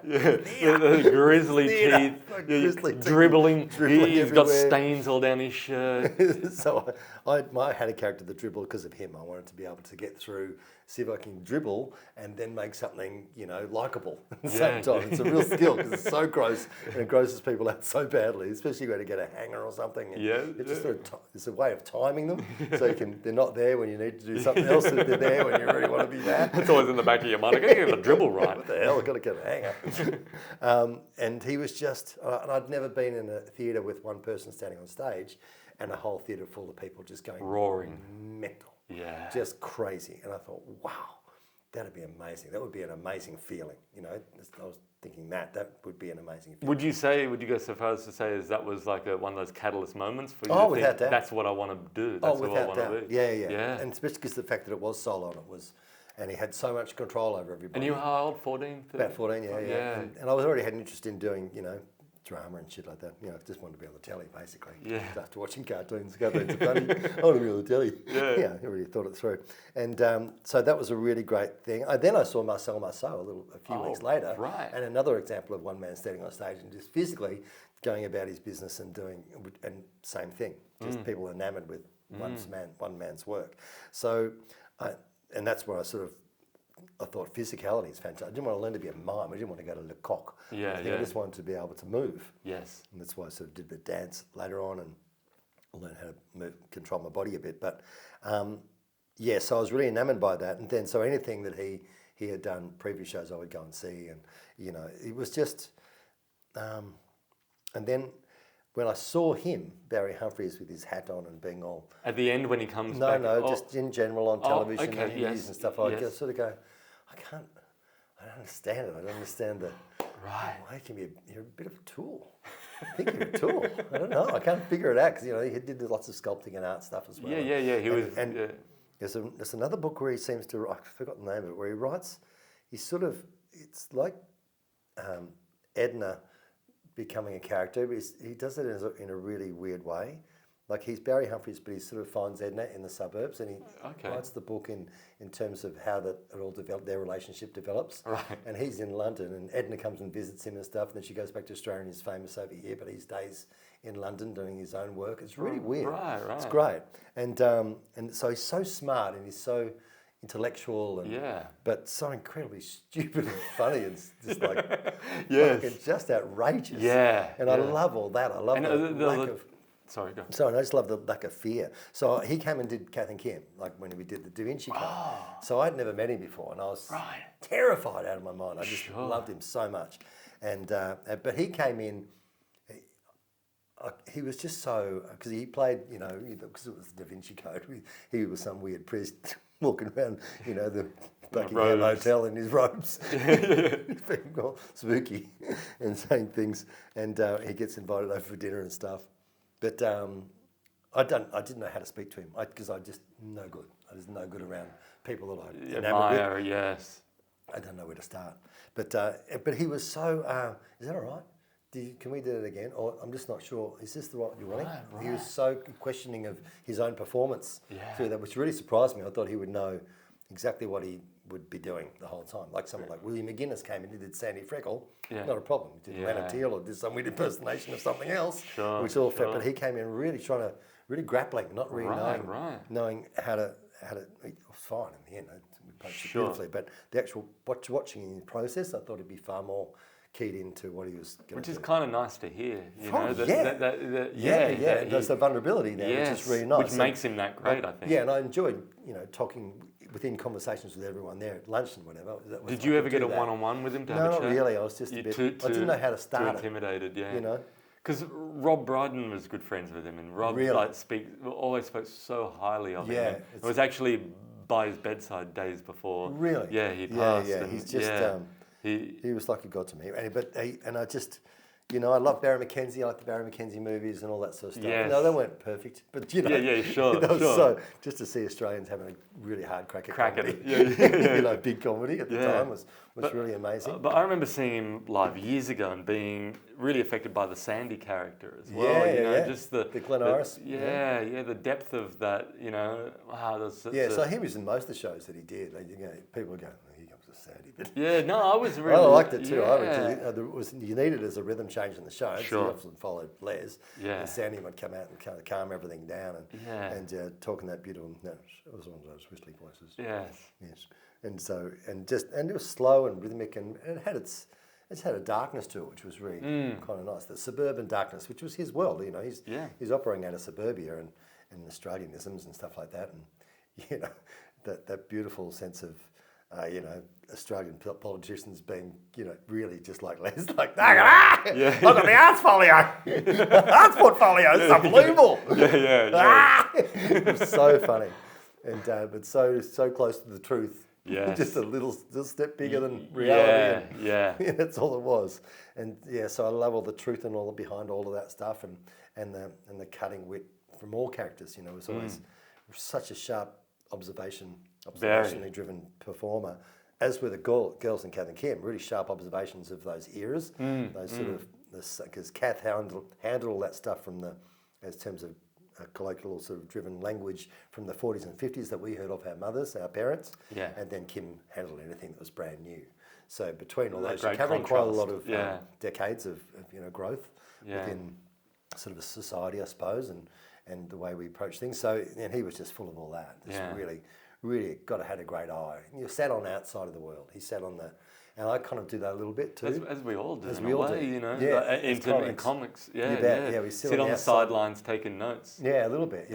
The grisly teeth, dribbling. He's got stains all down his shirt. So I had a character that dribbled because of him. I wanted to be able to get through, see if I can dribble and then make something, you know, likeable at the same time. It's a real skill because it's so gross and it grosses people out so badly, especially when you get a hanger or something. And it's a way of timing them so they're not there when you need to do something else. They're there when you really want to be there. It's always in the back of your mind. I got to get the dribble right. What the hell? I've got to get a hanger. And he was just, and I'd never been in a theatre with one person standing on stage and a whole theatre full of people just going roaring, mental, just crazy. And I thought, wow, that'd be amazing. That would be an amazing feeling. You know, I was thinking that would be an amazing feeling. Would you go so far as to say as that was like one of those catalyst moments for you? Oh, without doubt. That's what I want to do. That's what I want to be. Yeah. And especially because the fact that it was solo and he had so much control over everybody. And you were how old? 14? 13? About 14, yeah. And I was already had an interest in doing, you know, drama and shit like that. You know, I just wanted to be on the telly, basically. Yeah. After watching cartoons. Cartoons are funny. I want to be on the telly. Yeah. I really thought it through. And so that was a really great thing. Then I saw Marcel Marceau a few weeks later. Right. And another example of one man standing on stage and just physically going about his business and doing, and same thing. Just people enamored with one man's work. So, and that's where I thought physicality is fantastic. I didn't want to learn to be a mime. I didn't want to go to Le Coq. I just wanted to be able to move. Yes. And that's why I sort of did the dance later on and learned how to control my body a bit. But so I was really enamoured by that. And then so anything that he had done, previous shows I would go and see. And, you know, it was just, and then when I saw him, Barry Humphries, with his hat on and being all... At the end when he comes back? No, just in general on television okay, and interviews and stuff, I yes. sort of go, I don't understand it. I don't understand the... Right. Why can you're a bit of a tool. I think you're a tool. I don't know. I can't figure it out because, he did lots of sculpting and art stuff as well. Yeah. There's another book where he seems to... I forgot the name of it, where he writes... It's like Edna becoming a character, but he does it in a really weird way. Like he's Barry Humphries, but he sort of finds Edna in the suburbs, and he writes the book in terms of how it all developed, their relationship develops. Right. And he's in London, and Edna comes and visits him and stuff, and then she goes back to Australia and he's famous over here, but he stays in London doing his own work. It's really weird. Right. It's great. And so he's so smart and he's so intellectual but so incredibly stupid and funny and just like it's just outrageous. And I love all that. I love the lack of... Sorry, go. So I just love the lack of fear. So he came and did Kath Kim, like when we did the Da Vinci Code. So I'd never met him before, and I was terrified out of my mind. I just loved him so much. And but he came in. He was just so, because he played, because it was the Da Vinci Code. He was some weird priest walking around, the Buckingham Hotel in his robes, being all spooky and saying things. And he gets invited over for dinner and stuff. But I didn't know how to speak to him because I just no good. I was no good around people that I admire. Yes, I don't know where to start. But he was so. Is that all right? Can we do it again? Or I'm just not sure. Is this the right you're wanting? Right. He was so questioning of his own performance through that, which really surprised me. I thought he would know exactly what he would be doing the whole time. Like someone like William McGuinness came in and did Sandy Freckle. Not a problem. He did Lana Teal or did some weird impersonation of something else. Which all fit. But he came in really really grappling, not really knowing how to. It was fine in the end. We approached it beautifully. But the actual watching in the process, I thought he'd be far more keyed into what he was going to do. Which is kind of nice to hear, There's the vulnerability there, which is really nice. Which makes him that great, I think. Yeah, and I enjoyed, talking within conversations with everyone there at lunch and whatever. Did you ever get a one-on-one with him to have a chat? No, not really. I was just a bit... I didn't know how to start Too intimidated, it. Because Rob Brydon was good friends with him, and Rob always spoke so highly of him. It was actually by his bedside days before. Really? Yeah, he passed. Yeah, he's just... He was like a god to me. And I just, I love Barry McKenzie. I like the Barry McKenzie movies and all that sort of stuff. Yes. No, they weren't perfect, but sure. So just to see Australians having a really hard crack at it, big comedy at the time was really amazing. But I remember seeing him live years ago and being really affected by the Sandy character as well. Just the Glen Iris. The depth of that. Wow, so he was in most of the shows that he did. People go, here comes the Sandy. But I was really. I liked it too. You needed as a rhythm change in the show. So you often followed Les. And Sandy would come out and kind of calm everything down and talking that beautiful. No, it was one of those whistling voices. Yes. And it was slow and rhythmic and it had a darkness to it, which was really kind of nice. The suburban darkness, which was his world. He's operating out of suburbia and Australianisms and stuff like that, and that beautiful sense of Australian politicians being really just like Les, like I've got the arts folio, arts portfolio. It's unbelievable. It was so funny, and but so close to the truth. Just a little step bigger than reality. That's all it was. And so I love all the truth and all behind all of that stuff, and the cutting wit from all characters. It was always such a sharp observationally driven performer. As were the girls in Kath Kim, really sharp observations of those eras, those sort of, because Kath handled all that stuff as terms of colloquial sort of driven language from the 40s and 50s that we heard of our mothers, our parents, and then Kim handled anything that was brand new. So between all those, you're covering quite a lot of decades of growth within sort of a society, I suppose, and the way we approach things. So and he was just full of all that. Just really had a great eye. You sat on the outside of the world. He sat on and I kind of do that a little bit too. As we all do, in comics. We sit on the sidelines taking notes. Yeah, a little bit.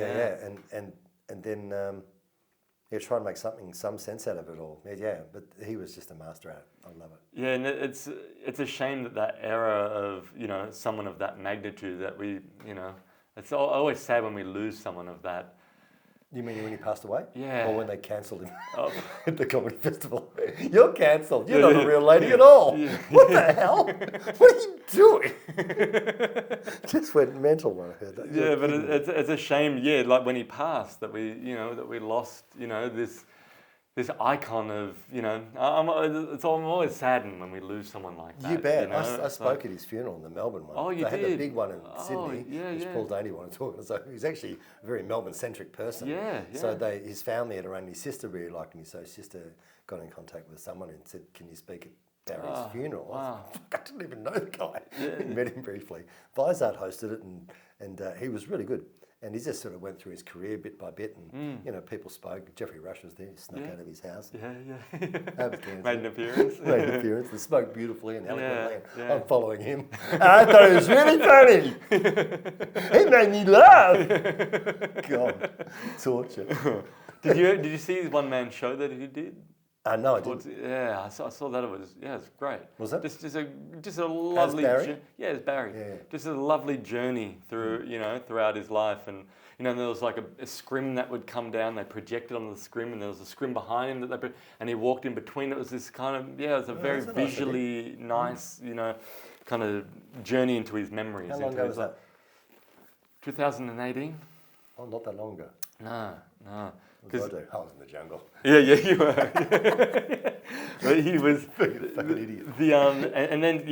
And then try and make some sense out of it all. Yeah, but he was just a master at it. I love it. Yeah, and it's a shame that era of, someone of that magnitude that we, it's always sad when we lose someone of that. You mean when he passed away? Yeah. Or when they cancelled him Oh. at the comedy festival? You're cancelled. You're not a real lady at all. Yeah. What the hell? What are you doing? Just went mental when I heard that. Yeah, but it's a shame. Yeah, like when he passed, that we lost, this icon of, I'm always saddened when we lose someone like that. You bet. I It's spoke at his funeral in the Melbourne one. Oh, you they did? had the big one in Sydney, yeah, which yeah. Paul Daly wanted to talk about. So he's actually a very Melbourne-centric person. Yeah, So yeah. his family had arranged, his sister really liked me, so his sister got in contact with someone and said, can you speak at Barry's funeral? wow. I didn't even know the guy. Met him briefly. Vizard hosted it and he was really good. And he just sort of went through his career bit by bit, and people spoke. Jeffrey Rush was there; he snuck out of his house. Made an appearance. Made an appearance. And spoke beautifully and eloquently. Yeah. I'm following him. I thought it was really funny. It made me laugh. God, torture. Did you see his one-man show that he did? No, I didn't. Yeah, I saw that. It's great. Was it? Just a lovely. Barry? It's Barry. Yeah. Just a lovely journey through throughout his life, and there was like a scrim that would come down. They projected on the scrim, and there was a scrim behind him and he walked in between. It was this kind of it was a very visually nice kind of journey into his memories. How long ago was that? 2018. Oh, not that long ago. No. What did I do? I was in the jungle. Yeah, you were. But he was Fucking idiot. And then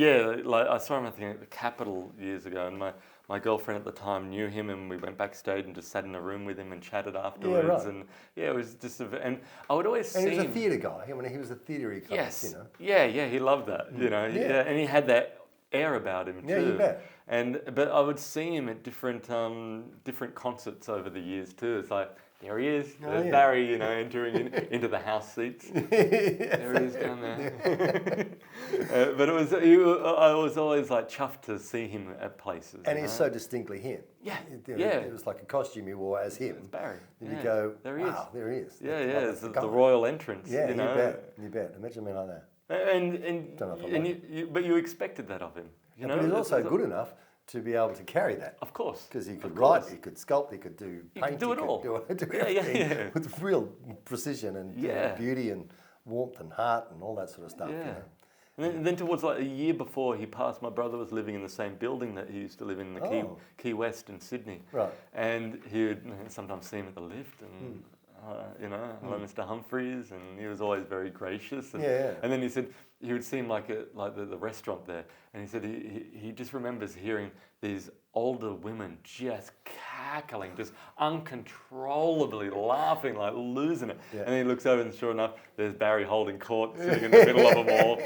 like I saw him I think at the Capitol years ago, and my girlfriend at the time knew him, and we went backstage and just sat in a room with him and chatted afterwards. Yeah, right. And it was just and I would always And see he was a him. theatre guy. I mean, he was a theatre guy. Yes. Yeah, he loved that. Yeah. And he had that air about him too. Yeah, you bet. But I would see him at different concerts over the years too. It's like, there he is. There's Barry, entering into the house seats. There he is down there. But I was always like chuffed to see him at places. And he's so distinctly him. Yeah. It was like a costume he wore as him. It's Barry. And you go, there he is. wow, there he is. Yeah, That's it's the the royal entrance. Yeah, you bet. Imagine me like that. But you expected that of him. But he's also good enough to be able to carry that. Of course. Because he could write, he could sculpt, he could do paint, he could do it all. Do everything with real precision and beauty and warmth and heart and all that sort of stuff. Yeah. And then towards like a year before he passed, my brother was living in the same building that he used to live in the Key West in Sydney. Right. And he would sometimes see him at the lift and, hello, Mr. Humphreys, and he was always very gracious. And, and then he said he would see him like the restaurant there, and he said he just remembers hearing these older women just cackling, just uncontrollably laughing, like losing it. Yeah. And he looks over, and sure enough, there's Barry holding court, sitting in the middle of them all.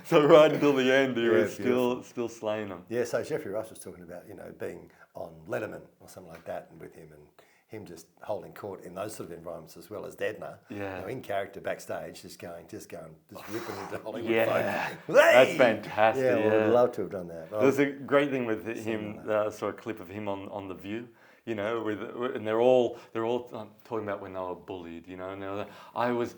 So right until the end, he was still slaying them. Yeah. So Jeffrey Rush was talking about being on Letterman or something like that, and with him and him just holding court in those sort of environments as well as Dedner. Yeah. In character backstage, just ripping into Hollywood. Yeah. Folk. That's fantastic. Yeah, well, I'd love to have done that. There's a great thing with him. I saw a clip of him on The View. And they're all talking about when they were bullied, and they're like, I was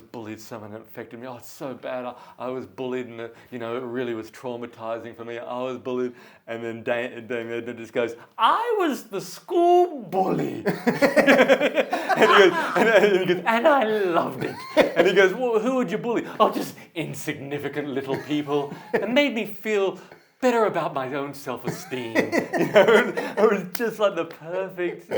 bullied, someone affected me. Oh, it's so bad. I was bullied, and it really was traumatizing for me. I was bullied, and then Dane just goes, I was the school bully, and he goes, and I loved it. And he goes, well, who would you bully? Oh, just insignificant little people. It made me feel better about my own self-esteem. It was just like the perfect,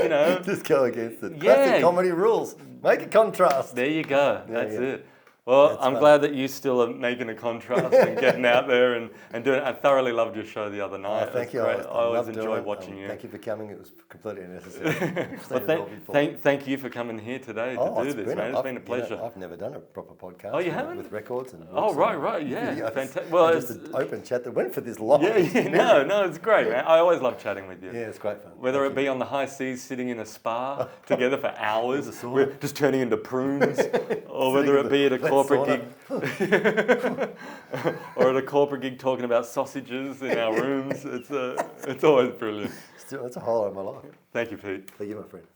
Just go against it. Classic comedy rules. Make a contrast. There you go. That's it. Well, I'm glad that you still are making a contrast and getting out there and doing it. I thoroughly loved your show the other night. Thank you. I always enjoy watching you. Thank you for coming. It was completely unnecessary. Thank you for coming here today to do this, man. It's been a pleasure. I've never done a proper podcast. Oh, you haven't? With records and right, yeah. Fantastic. Well, just an open chat that went for this long. No, it's great, man. I always love chatting with you. Yeah, it's great fun. Whether it be on the high seas, sitting in a spa together for hours, we're just turning into prunes, or whether it be at a corporate gig. Or at a corporate gig talking about sausages in our rooms. It's always brilliant. It's a highlight of my life. Thank you, Pete. Thank you, my friend.